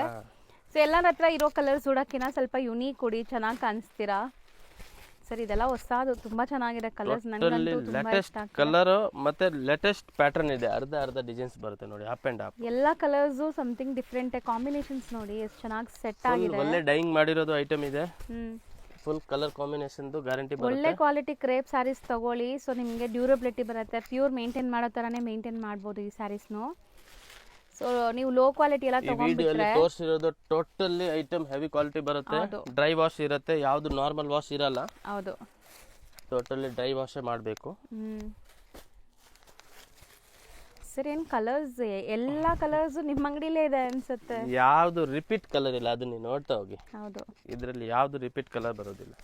ಸೊ ಎಲ್ಲರ ಹತ್ರ ಇರೋ ಕಲರ್ಸ್ ಉಡಕ್ಕಿನ ಸ್ವಲ್ಪ ಯುನೀಕ್ ಉಡಿ, ಚೆನ್ನಾಗಿ ಕಾಣಿಸ್ತೀರಾ. ಸರ್ ಇದೆಲ್ಲ ಹೊಸದು, ತುಂಬಾ ಚೆನ್ನಾಗಿದೆ ಕಲರ್ಸ್. ನನಗಂತೂ ತುಂಬಾ ಇಷ್ಟ ಆಗ್ತದೆ. ಕಲರ್ ಮತ್ತೆ ಲೇಟೆಸ್ಟ್ ಪ್ಯಾಟರ್ನ್ ಇದೆ, ಅರ್ಧ ಡಿಸೈನ್ಸ್ ಬರುತ್ತೆ ನೋಡಿ, ಅಪ್ ಅಂಡ್ ಅಪ್. ಎಲ್ಲಾ ಕಲರ್ಸ್ ಸಮಥಿಂಗ್ ಡಿಫರೆಂಟ್. ಕಾಂಬಿನೇಷನ್ಸ್ ನೋಡಿ ಎಷ್ಟು ಚೆನ್ನಾಗಿ ಸೆಟ್ ಆಗಿದೆ. ಒಳ್ಳೆ ಡೈಯಿಂಗ್ ಮಾಡಿರೋದು ಐಟಮ್ ಇದೆ. ಫುಲ್ ಕಲರ್ ಕಾಂಬಿನೇಷನ್ ಗ್ಯಾರಂಟಿ ಬರುತ್ತೆ. ಒಳ್ಳೆ ಕ್ವಾಲಿಟಿ ಕ್ರೇಪ್ ಸ್ಯಾರೀಸ್ ತಗೊಳ್ಳಿ. ಸೊ ನಿಮಗೆ ಡ್ಯೂರಬಿಲಿಟಿ ಬರುತ್ತೆ, ಪ್ಯೂರ್ ಮೇಂಟೈನ್ ಮಾಡೋ ತರಾನೇ ಮೇಂಟೈನ್ ಮಾಡ್ಬೋದು ಈ ಸ್ಯಾರೀಸ್ನು. ಸೊ ನೀವು ಲೋ ಕ್ವಾಲಿಟಿ ಎಲ್ಲ ತಗೊಂಡ್ಬಿಟ್ರೆ ತೋರಿಸಿರೋದು ಟೋಟಲಿ ಐಟಮ್ ಹೆವಿ ಕ್ವಾಲಿಟಿ ಬರುತ್ತೆ. ಡ್ರೈ ವಾಶ್ ಇರುತ್ತೆ, ಯಾವುದು ನಾರ್ಮಲ್ ವಾಶ್ ಇರಲ್ಲ. ಹೌದು, ಟೋಟಲಿ ಡ್ರೈ ವಾಶ್ ಮಾಡಬೇಕು. ಸರ್ ಏನು ಕಲರ್ಸ್, ಎಲ್ಲ ಕಲರ್ಸ್ ನಿಮ್ಮ ಅಂಗಡಿಲೇ ಇದೆ ಅನ್ಸುತ್ತೆ. ಯಾವುದು ರಿಪೀಟ್ ಕಲರ್ ಇಲ್ಲ, ಅದು ನೀವು ನೋಡ್ತಾ ಹೋಗಿ. ಹೌದು, ಇದರಲ್ಲಿ ಯಾವುದು ರಿಪೀಟ್ ಕಲರ್ ಬರೋದಿಲ್ಲ.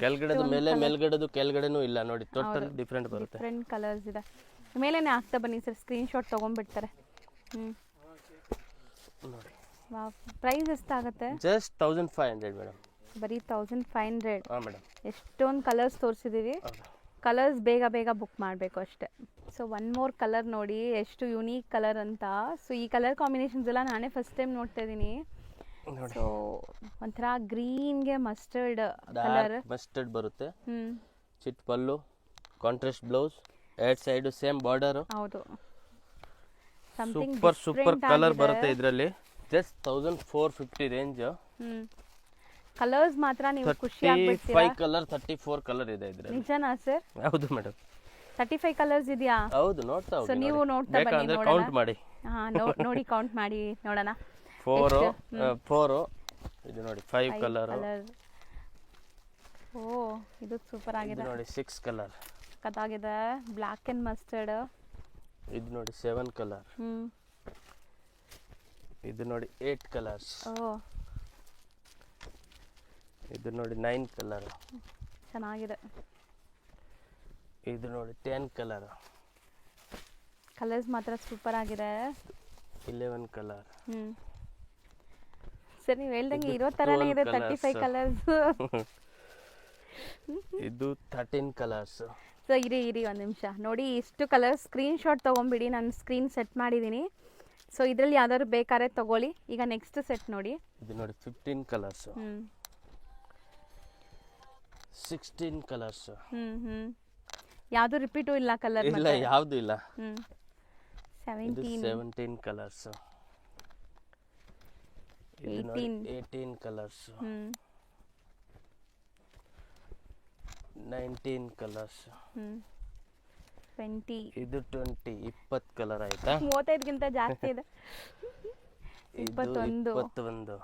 ಕೆಳಗಡೆದು ಮೇಲೆ, ಮೇಲ್ಗಡೆದು ಕೆಳಗಡೆನೂ ಇಲ್ಲ ನೋಡಿ, ಟೋಟಲಿ ಡಿಫರೆಂಟ್ ಬರುತ್ತೆ. ಡಿಫರೆಂಟ್ ಕಲರ್ಸ್ ಇದೆ. ಮೇಲೇನೆ ಹಾಕ್ತಾ ಬನ್ನಿ ಸರ್, ಸ್ಕ್ರೀನ್ ಶಾಟ್ ತೊಗೊಂಡ್ಬಿಡ್ತಾರೆ. ನೋಡಿ, ಪ್ರೈಸ್ ಎಷ್ಟಾಗುತ್ತೆ? Just 1500 madam. ಬರೀ 1500. ಹಾಂ ಮೇಡಮ್. ಎಷ್ಟೊಂದು ಕಲರ್ಸ್ ತೋರಿಸಿದ್ದೀವಿ. ಕಲರ್ಸ್ ಬೇಗ ಬುಕ್ ಮಾಡಬೇಕು ಅಷ್ಟೇ. ಸೊ ಒನ್ ಮೋರ್ ಕಲರ್ ನೋಡಿ, ಎಷ್ಟು ಯುನೀಕ್ ಕಲರ್ ಅಂತ. ಸೊ ಈ ಕಲರ್ ಕಾಂಬಿನೇಷನ್ಸ್ ಎಲ್ಲ ನಾನೇ ಫಸ್ಟ್ ಟೈಮ್ ನೋಡ್ತಾ ಇದ್ದೀನಿ. ಸೊ ಒಂಥರ ಗ್ರೀನ್ಗೆ ಮಸ್ಟರ್ಡ್ ಕಲರ್, ಮಸ್ಟರ್ಡ್ ಬರುತ್ತೆ. ಚಿಟ್ ಪಲ್ಲು, ಕಾಂಟ್ರಾಸ್ಟ್ ಬ್ಲೌಸ್, ಎರಡ್ ಸೈಡ್ ಸೇಮ್ ಬಾರ್ಡರ್. ಹೌದು. ಸಮಥಿಂಗ್ ಸೂಪರ್ ಕಲರ್ ಬರುತ್ತೆ ಇದರಲ್ಲಿ. Just 1450 range. ಕಲರ್ಸ್ ಮಾತ್ರ ನೀವು ಖುಷಿ ಆಗ್ಬಿಡ್ತೀರಾ. 35 ಕಲರ್ 34 ಕಲರ್ ಇದೆ ಇದರಲ್ಲಿ. ನಿಜನಾ ಸರ್? ಹೌದು ಮೇಡಮ್. 35 ಕಲರ್ಸ್ ಇದೆಯಾ? ಹೌದು, ನೋಡ್ತಾ ಹೋಗಿ. ಸೊ ನೀವು ನೋಡ್ತಾ ಬನ್ನಿ, ನೋಡೋಣ. ಕೌಂಟ್ ಮಾಡಿ. ಹಾ, ನೋಡಿ ಕೌಂಟ್ ಮಾಡಿ ನೋಡೋಣ. 4 ಇದು ನೋಡಿ 5 ಕಲರ್. ಓ, ಇದು ಸೂಪರ್ ಆಗಿದೆ ನೋಡಿ. 6 ಕಲರ್ ಕದಾಗಿದೆ. Black and mustard. ಇದು ನೋಡಿ 7 ಕಲರ್. ಇದು ನೋಡಿ 8 ಕಲರ್ಸ್. ಓ, ಇದು ನೋಡಿ 9 ಕಲರ್. ಚೆನ್ನಾಗಿದೆ. ಇದು ನೋಡಿ 10 ಕಲರ್. ಕಲರ್ಸ್ ಮಾತ್ರ ಸೂಪರ್ ಆಗಿದೆ. 11 ಕಲರ್. ಸರ್ ನೀವು ಹೇಳ್ದಂಗೆ ಇರೋ ತರನೇ ಇದೆ 35 ಕಲರ್ಸ್. ಇದು 13 ಕಲರ್ಸ್. ಸೊ ಇರಿ ಒಂದು ನಿಮಿಷ ನೋಡಿ. ಇಷ್ಟು ಕಲರ್ ಸ್ಕ್ರೀನ್ ಶಾಟ್ ತೊಗೊಂಬಿಡಿ, ನಾನು ಸ್ಕ್ರೀನ್ ಸೆಟ್ ಮಾಡಿದ್ದೀನಿ. ಸೊ ಇದರಲ್ಲಿ ಯಾವ್ದಾದ್ರು ಬೇಕಾದ್ರೆ ತಗೊಳ್ಳಿ. ಈಗ ನೆಕ್ಸ್ಟ್ ಸೆಟ್ ನೋಡಿ. ಇದು ನೋಡಿ 15 ಕಲರ್ಸ್. 16 ಕಲರ್ಸ್. ಯಾವುದು ರಿಪೀಟು ಇಲ್ಲ ಕಲರ್? ಇಲ್ಲ, ಯಾವುದು ಇಲ್ಲ. 17 ಕಲರ್ಸ್. 18 ಕಲರ್ಸ್. 19 ಕಲರ್ಸ್. 20. ಇದು 20 ಕಲರ್ ಆಯ್ತಾ? 35ಗಿಂತ ಜಾಸ್ತಿ ಇದೆ. 21.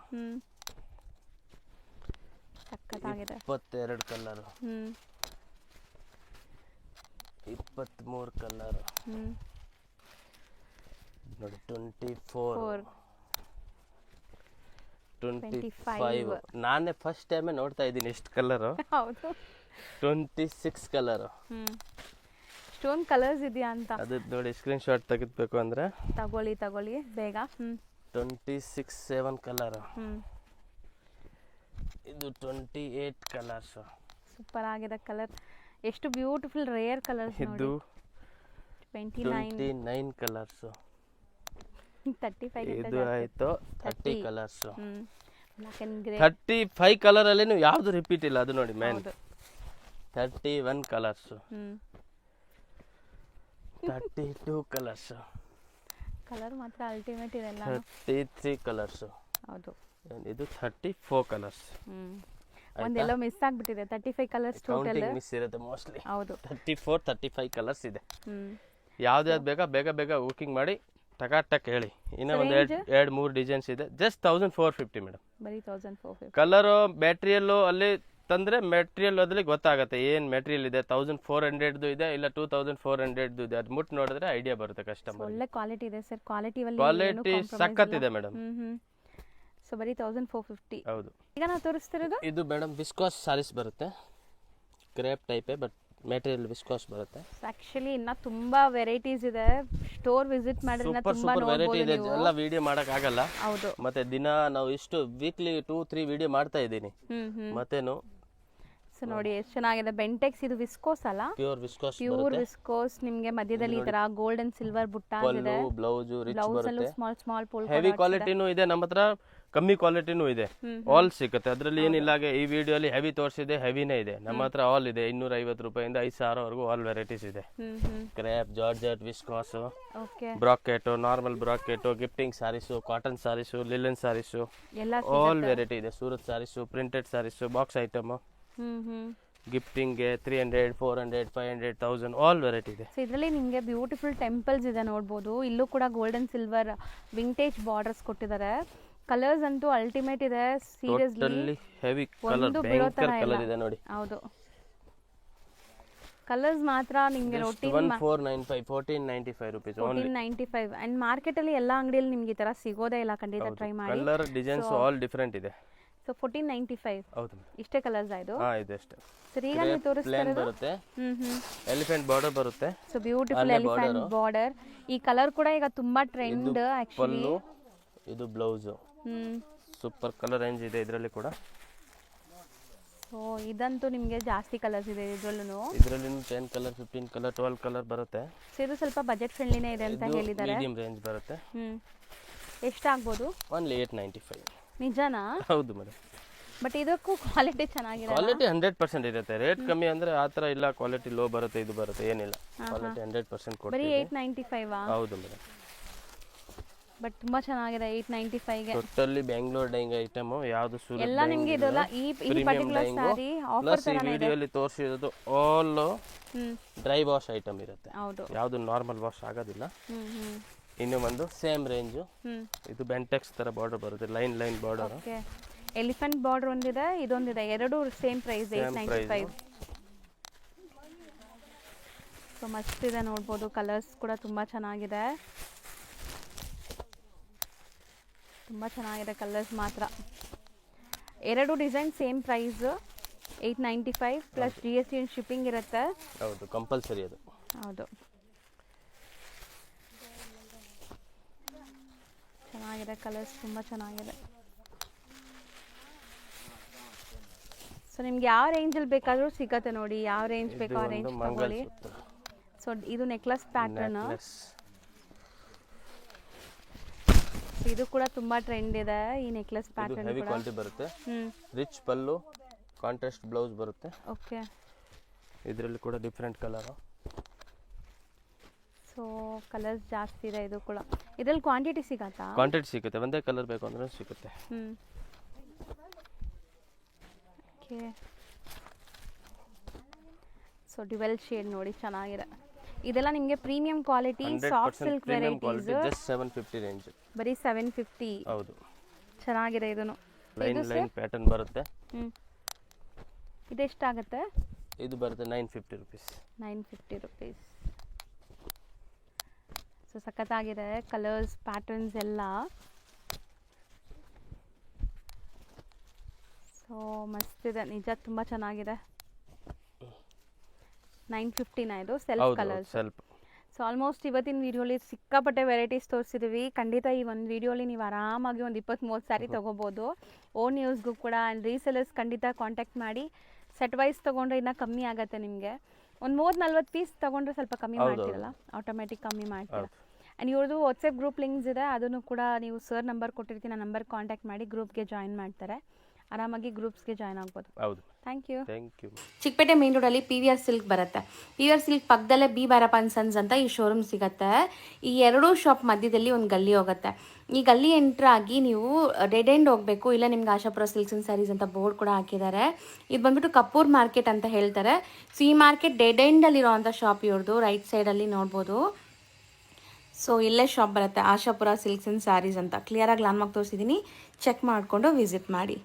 ಸಕ್ಕತ್ತಾಗಿದೆ. 22 ಕಲರ್. 23 ಕಲರ್. ನೋಡಿ 24. 25. ನಾನೇ ಫಸ್ಟ್ ಟೈಮ್ ನೋಡ್ತಾ ಇದ್ದೀನಿ ಎಷ್ಟು ಕಲರ್. ಹೌದು. 26 ಕಲರ್. ಸ್ಟೋನ್ ಕಲರ್ಸ್ ಇದೆಯಾ ಅಂತ ಅದು ನೋಡಿ. ಸ್ಕ್ರೀನ್ ಶಾಟ್ ತೆಗೆದ್ಬೇಕು ಅಂದ್ರೆ ತಗೊಳ್ಳಿ ಬೇಗ. 26 7 ಕಲರ್. ಇದು 28 ಕಲರ್ಸ್. ಸೂಪರ್ ಆಗಿದೆ ಕಲರ್. ಎಷ್ಟು ಬ್ಯೂಟಿಫುಲ್ ರೇರ್ ಕಲರ್ಸ್. ಇದು 29 ಕಲರ್ಸ್. 35 ಇದು ಆಯ್ತು 30 colours. Black and grey. 35 colour ಅಲ್ಲಿ ನೀವು ಯಾವ್ದು ರಿಪೀಟ್ ಇಲ್ಲ. ಅದು ನೋಡಿ ಮೇನ್ 31 ಕಲರ್ಸ್. 32 ಕಲರ್ಸ್. ಕಲರ್ ಮಾತ್ರ ಅಲ್ಟಿಮೇಟ್ ಇದೆ. 33 ಕಲರ್ಸ್. ಹೌದು. ಇದು 34 ಕಲರ್ಸ್. ಒಂದೆಲ್ಲೋ ಮಿಸ್ ಆಗ್ಬಿಟ್ಟಿದೆ. 35 ಕಲರ್ಸ್ ಟೋಟಲ್ ಮಿಸ್ ಇರುತ್ತೆ ಮೋಸ್ಟ್ಲಿ. ಹೌದು. 34 35 ಕಲರ್ಸ್ ಇದೆ. ಯಾವ್ದು ಬೇಕಾ ಬೇಗ ಬುಕಿಂಗ್ ಮಾಡಿ ಟಕ್ ಹೇಳಿ. ಇನ್ನ ಒಂದು 2-3 ಡಿಸೈನ್ಸ್ ಇದೆ. Just 1450 madam. ಬರೀ 1450. ಕಲರ್ ಮೆಟೀರಿಯಲ್ ಅಲ್ಲಿ ತಂದ್ರೆ ಮೆಟೀರಿಯಲ್ ಅದ್ರಲ್ಲಿ ಗೊತ್ತಾಗುತ್ತೆ ಏನ್ ಮೆಟೀರಿಯಲ್ ಇದೆ. 1400 ಇದೆ, ಇಲ್ಲ 2400 ಇದೆ. ಅದು ಮುಟ್ ನೋಡಿದ್ರೆ ಐಡಿಯಾ ಬರುತ್ತೆ ಕಸ್ಟಮರ್. ಒಳ್ಳೆ ಕ್ವಾಲಿಟಿ ಇದೆ ಸರ್. ಕ್ವಾಲಿಟಿ ಸಖತ್ ಇದೆ ಮೇಡಮ್. ಸೊ ಬರೀ 1450. ಹೌದು. ಈಗ ನಾವು ತೋರಿಸ್ತಿರೋದು ಇದು ಮೇಡಮ್ ವಿಸ್ಕಾಸ್ ಸಾರೀಸ್ ಬರುತ್ತೆ. ಕ್ರೇಪ್ ಟೈಪೇ ಬಟ್ ಮೆಟೀರಿಯಲ್ ವಿಸ್ಕಾಸ್ ಬರುತ್ತೆ. ಆಕ್ಚುಲಿ ಇನ್ನ ತುಂಬಾ ವೆರೈಟೀಸ್ ಇದೆ. ಸ್ಟೋರ್ ವಿಸಿಟ್ ಮಾಡಿದ್ರೆ ತುಂಬಾ ವೆರೈಟಿ ಇದೆ. ಎಲ್ಲ ವಿಡಿಯೋ ಮಾಡಕ್ ಆಗಲ್ಲ. ಹೌದು. ಮತ್ತೆ ದಿನ ನಾವು ಇಷ್ಟು ವೀಕ್ಲಿ 2-3 ವಿಡಿಯೋ ಮಾಡ್ತಾ ಇದ್ದೀನಿ. ಮತ್ತೇನು. ಸೊ ನೋಡಿ ಎಷ್ಟು ಚೆನ್ನಾಗಿದೆ. ಬೆಂಟೆಕ್ಸ್ ಇದು ವಿಸ್ಕೋಸ್ ಅಲ್ಲ? Pure viscose. ನಿಮಗೆ ಮಧ್ಯದಲ್ಲಿ ಈ ತರ ಗೋಲ್ಡ್ ಅಂಡ್ ಸಿಲ್ವರ್ ಬುಟ್ಟ ಇದೆ. ಬ್ಲೌಸ್ ರಿಚ್ ಬರುತ್ತೆ. ಸ್ಮಾಲ್ ಪೋಲ್. ಹೆವಿ ಕ್ವಾಲಿಟಿನೂ ಇದೆ ನಮ್ಮ ಹತ್ರ, ಕಮ್ಮಿ ಕ್ವಾಲಿಟಿನೂ ಇದೆ. ಆಲ್ ಸಿಗುತ್ತೆ. ಅದ್ರಲ್ಲಿ ಏನಿಲ್ಲ. ಈ ವಿಡಿಯೋಲಿ ಹೆವಿ ತೋರಿಸಿದೆ, ಹೆವಿನೇ ಇದೆ. ನಮ್ಮ ಹತ್ರ ಆಲ್ ಇದೆ. 250 ರೂಪಾಯಿಂದ 5000 ವರೆಗೂ ಆಲ್ ವೆರೈಟೀಸ್ ಇದೆ. Crepe, georgette, viscose, brocade, normal brocade, gifting sarees, cotton sarees, linen sarees, all variety ಇದೆ. Surat sarees, printed sarees, box item, ಗಿಫ್ಟಿಂಗ್ಗೆ 300, 400, 500, 1000 ಆಲ್ ವೆರೈಟಿ ಇದೆ. ಸೊ ಇದರಲ್ಲಿ ನಿಮಗೆ ಬ್ಯೂಟಿಫುಲ್ ಟೆಂಪಲ್ಸ್ ಇದೆ ನೋಡ್ಬೋದು. ಇಲ್ಲೂ ಕೂಡ gold and silver vintage borders ಕೊಟ್ಟಿದ್ದಾರೆ. ಕಲರ್ಸ್ ಅಂತೂ ಅಲ್ಟಿಮೇಟ್ ಇದೆ. ಸೀರಿಯಸ್ಲಿ ಹೆವಿ ಕಲರ್, ಭಯಂಕರ ಕಲರ್ ಇದೆ ನೋಡಿ. ಹೌದು. ಕಲರ್ಸ್ ಮಾತ್ರ ನಿಮಗೆ 1495 ರೂಪೀಸ್. 1495. ಅಂಡ್ ಮಾರ್ಕೆಟ್ ಅಲ್ಲಿ ಎಲ್ಲ ಅಂಗಡಿಯಲ್ಲಿ ನಿಮಗೆ ಈ ತರ ಸಿಗೋದೇ ಇಲ್ಲ. ಖಂಡಿತ ಟ್ರೈ ಮಾಡಿ. ಕಲರ್ ಡಿಸೈನ್ಸ್ ಆಲ್ ಡಿಫರೆಂಟ್ ಇದೆ. ಸೊ 1495. ಹೌದು. ಇಷ್ಟೇ ಕಲರ್ಸ್ ಆಯ್ತು. ಇದೆ ಅಷ್ಟೇ. ಸರ್ ಈಗ ನೀವು ತೋರಿಸ್ತಾ ಇರೋದು ಬರುತ್ತೆ. ಎಲಿಫೆಂಟ್ ಬಾರ್ಡರ್ ಬರುತ್ತೆ. So beautiful elephant border. ಈ ಕಲರ್ ಕೂಡ ಈಗ ತುಂಬಾ ಟ್ರೆಂಡ್ ಆಕ್ಚುಲಿ. ಇದು ಬ್ಲೌಸ್. ಸೂಪರ್ ಕಲರ್ ರೇಂಜ್ ಇದೆ ಇದರಲ್ಲಿ ಕೂಡ. ಸೊ ಇದಂತೂ ನಿಮಗೆ ಜಾಸ್ತಿ ಕಲರ್ಸ್ ಇದೆ ಇದರಲ್ಲೂ. 10 ಕಲರ್, 15 ಕಲರ್, 12 ಕಲರ್ ಬರುತ್ತೆ. ಸೊ ಇದು ಸ್ವಲ್ಪ ಬಜೆಟ್ ಫ್ರೆಂಡ್ಲಿನೇ ಇದೆ ಅಂತ ಹೇಳಿದ್ದಾರೆ. ಮೀಡಿಯಂ ರೇಂಜ್ ಬರುತ್ತೆ. ಎಷ್ಟಾಗ್ಬೋದು? ಓನ್ಲಿ 895. ನಿಜನಾ? ಹೌದು ಮೇಡಮ್. ಬಟ್ ಇದಕ್ಕೂ ಕ್ವಾಲಿಟಿ ಚೆನ್ನಾಗಿದೆ. ಕ್ವಾಲಿಟಿ 100% ಇರುತ್ತೆ. ರೇಟ್ ಕಮ್ಮಿ ಅಂದ್ರೆ ಆ ತರ ಇಲ್ಲ. ಕ್ವಾಲಿಟಿ ಲೋ ಬರುತ್ತೆ, ಇದು ಬರುತ್ತೆ, ಏನಿಲ್ಲ. ಕ್ವಾಲಿಟಿ 100% ಕೊಡ್ತೀವಿ. ಬರೀ 895. ಹೌದು ಮೇಡಮ್. ಬಟ್ ತುಂಬಾ ಚೆನ್ನಾಗಿದೆ 895ಗೆ. ಟೋಟಲಿ ಬೆಂಗಳೂರು ಡೈಂಗ್ ಐಟಮ್, ಯಾವುದು ಸೂರತ್ ಎಲ್ಲ ನಿಮಗೆ ಇದೆಲ್ಲ ಈ ಪರ್ಟಿಕ್ಯುಲರ್ ಸಾರಿ ಆಫರ್ ಪ್ಲಸ್ ಈ ವಿಡಿಯೋಲಿ ತೋರಿಸಿರೋದು ಆಲ್ ಡ್ರೈ ವಾಶ್ ಐಟಮ್ ಇರುತ್ತೆ, ಹೌದು ಯಾವುದು ನಾರ್ಮಲ್ ವಾಶ್ ಆಗೋದಿಲ್ಲ. ಇನ್ನು ಒಂದು ಸೇಮ್ ರೇಂಜು, ಇದು ಬೆಂಟೆಕ್ಸ್ ತರ ಬಾರ್ಡರ್ ಬರುತ್ತೆ, line border. Okay, elephant border ಒಂದಿದೆ, ಇದೊಂದಿದೆ, ಎರಡು ಸೇಮ್ ಪ್ರೈಸ್ 895. ಸೊ ಮಸ್ತ್ ಇದೆ ನೋಡ್ಬೋದು, ಕಲರ್ಸ್ ಕೂಡ ತುಂಬ ಚೆನ್ನಾಗಿದೆ, ತುಂಬ ಚೆನ್ನಾಗಿದೆ ಕಲರ್ಸ್ ಮಾತ್ರ. ಎರಡು design same price 895 plus GST and shipping ಇರುತ್ತೆ. ಹೌದು, ಕಂಪಲ್ಸರಿ ಅದು. ಹೌದು, ಚೆನ್ನಾಗಿದೆ ಕಲರ್ಸ್, ತುಂಬ ಚೆನ್ನಾಗಿದೆ. ಸೊ ನಿಮ್ಗೆ ಯಾವ ರೇಂಜಲ್ಲಿ ಬೇಕಾದರೂ ಸಿಗತ್ತೆ ನೋಡಿ, ಯಾವ ರೇಂಜ್ ಬೇಕೋ ಆ ರೇಂಜ್ ತಗೊಳ್ಳಿ. ಸೊ ಇದು ನೆಕ್ಲೆಸ್ ಪ್ಯಾಟರ್ನ್, ಇದು ಕೂಡ ತುಂಬಾ ಟ್ರೆಂಡ್ ಇದೆ ಈ ನೆಕ್ಲೆಸ್ ಪ್ಯಾಟರ್ನ್. ಹೆವಿ ಕ್ವಾಲಿಟಿ ಬರುತ್ತೆ, ರಿಚ್ ಪಲ್ಲು, ಕಾಂಟ್ರಾಸ್ಟ್ ಬ್ಲೌಸ್ ಬರುತ್ತೆ. ಓಕೆ, ಇದರಲ್ಲಿ ಕೂಡ ಡಿಫರೆಂಟ್ ಕಲರ್. ಸೊ ಕಲರ್ಸ್ ಜಾಸ್ತಿ ಇದೆ. ಇದು ಕೂಡ ಇದರಲ್ಲಿ ಕ್ವಾಂಟಿಟಿ ಸಿಗತ್ತಾ? ಕ್ವಾಂಟಿಟಿ ಸಿಗುತ್ತೆ, ಒಂದೇ ಕಲರ್ ಬೇಕು ಅಂದ್ರೆ ಸಿಗುತ್ತೆ. ಓಕೆ, ಸೊ ಡ್ಯುವೆಲ್ ಶೇಡ್ ನೋಡಿ ಚೆನ್ನಾಗಿದೆ. ಇದೆಲ್ಲ ನಿಮಗೆ premium quality soft silk varieties, just 750 range, ಬರೀ 750. ಹೌದು, ಚೆನ್ನಾಗಿದೆ. ಇದನ್ನು ಲೈನ್ ಪ್ಯಾಟರ್ನ್ ಬರುತ್ತೆ. ಇದೆಷ್ಟಾಗುತ್ತೆ? ಇದು ಬರುತ್ತೆ 950 ರುಪೀಸ್. 950 ರುಪೀಸ್. ಸೊ ಸಖತ್ತಾಗಿದೆ ಕಲರ್ಸ್ ಪ್ಯಾಟರ್ನ್ಸ್ ಎಲ್ಲ. ಸೊ ಮಸ್ತ್ ಇದೆ ನಿಜ, ತುಂಬ ಚೆನ್ನಾಗಿದೆ. 950 ಇದು ಸೆಲ್ಫ್ ಕಲರ್ಸ್. ಸೊ ಆಲ್ಮೋಸ್ಟ್ ಇವತ್ತಿನ ವಿಡಿಯೋಲಿ ಸಿಕ್ಕಾಪಟ್ಟೆ ವೆರೈಟೀಸ್ ತೋರಿಸಿದ್ವಿ. ಖಂಡಿತ ಈ ಒಂದು ವಿಡಿಯೋಲಿ ನೀವು ಆರಾಮಾಗಿ ಒಂದು 20-30 ಸ್ಯಾರಿ ತೊಗೋಬೋದು. ಓನ್ ಯೂಸ್ಗೂ ಕೂಡ. ಆ್ಯಂಡ್ ರೀಸೆಲರ್ಸ್ ಖಂಡಿತ ಕಾಂಟ್ಯಾಕ್ಟ್ ಮಾಡಿ. ಸೆಟ್ ವೈಸ್ ತೊಗೊಂಡ್ರೆ ಇನ್ನೂ ಕಮ್ಮಿ ಆಗುತ್ತೆ ನಿಮಗೆ. ಒಂದು 30-40 ಪೀಸ್ ತೊಗೊಂಡ್ರೆ ಸ್ವಲ್ಪ ಕಮ್ಮಿ ಮಾಡ್ತೀರಲ್ಲ, ಆಟೋಮೆಟಿಕ್ ಕಮ್ಮಿ ಮಾಡ್ತೀರ. ಆ್ಯಂಡ್ ಇವ್ರದ್ದು ವಾಟ್ಸಪ್ ಗ್ರೂಪ್ ಲಿಂಕ್ಸ್ ಇದೆ, ಅದನ್ನು ಕೂಡ ನೀವು ಸರ್ ನಂಬರ್ ಕೊಟ್ಟಿರ್ತೀನಿ, ಆ ನಂಬರ್ ಕಾಂಟ್ಯಾಕ್ಟ್ ಮಾಡಿ ಗ್ರೂಪ್ಗೆ ಜಾಯಿನ್ ಮಾಡ್ತಾರೆ. ಆರಾಮಾಗಿ ಗ್ರೂಪ್ಸ್ಗೆ ಜಾಯ್ನ್ ಆಗ್ಬೋದು. ಹೌದು, ಥ್ಯಾಂಕ್ ಯು. ಚಿಕ್ಕಪೇಟೆ ಮೇನ್ ರೋಡಲ್ಲಿ PVR ಸಿಲ್ಕ್ ಬರುತ್ತೆ. PVR ಸಿಲ್ಕ್ ಪಕ್ಕದಲ್ಲೇ ಬಿ ಭೈರಪ್ಪ ಅಂಡ್ ಸನ್ಸ್ ಅಂತ ಈ ಶೋರೂಮ್ ಸಿಗುತ್ತೆ. ಈ ಎರಡೂ ಶಾಪ್ ಮಧ್ಯದಲ್ಲಿ ಒಂದು ಗಲ್ಲಿ ಹೋಗುತ್ತೆ. ಈ ಗಲ್ಲಿ ಎಂಟ್ರ್ ಆಗಿ ನೀವು ಡೆಡ್ ಎಂಡ್ ಹೋಗಬೇಕು, ಇಲ್ಲ ನಿಮ್ಗೆ ಆಶಾಪುರ ಸಿಲ್ಕ್ಸ್ ಅಂಡ್ ಸ್ಯಾರೀಸ್ ಅಂತ ಬೋರ್ಡ್ ಕೂಡ ಹಾಕಿದ್ದಾರೆ. ಇದು ಬಂದ್ಬಿಟ್ಟು ಕಪೂರ್ ಮಾರ್ಕೆಟ್ ಅಂತ ಹೇಳ್ತಾರೆ. ಸೊ ಈ ಮಾರ್ಕೆಟ್ ಡೆಡ್ ಎಂಡಲ್ಲಿರೋವಂಥ ಶಾಪ್ ಇವ್ರದ್ದು, ರೈಟ್ ಸೈಡಲ್ಲಿ ನೋಡ್ಬೋದು. ಸೊ ಇಲ್ಲೇ ಶಾಪ್ ಬರುತ್ತೆ, ಆಶಾಪುರ ಸಿಲ್ಕ್ಸ್ ಅಂಡ್ ಸ್ಯಾರೀಸ್ ಅಂತ. ಕ್ಲಿಯರಾಗಿ ಲ್ಯಾಂಡ್ಮಾರ್ಕ್ ತೋರಿಸಿದ್ದೀನಿ, ಚೆಕ್ ಮಾಡಿಕೊಂಡು ವಿಸಿಟ್ ಮಾಡಿ.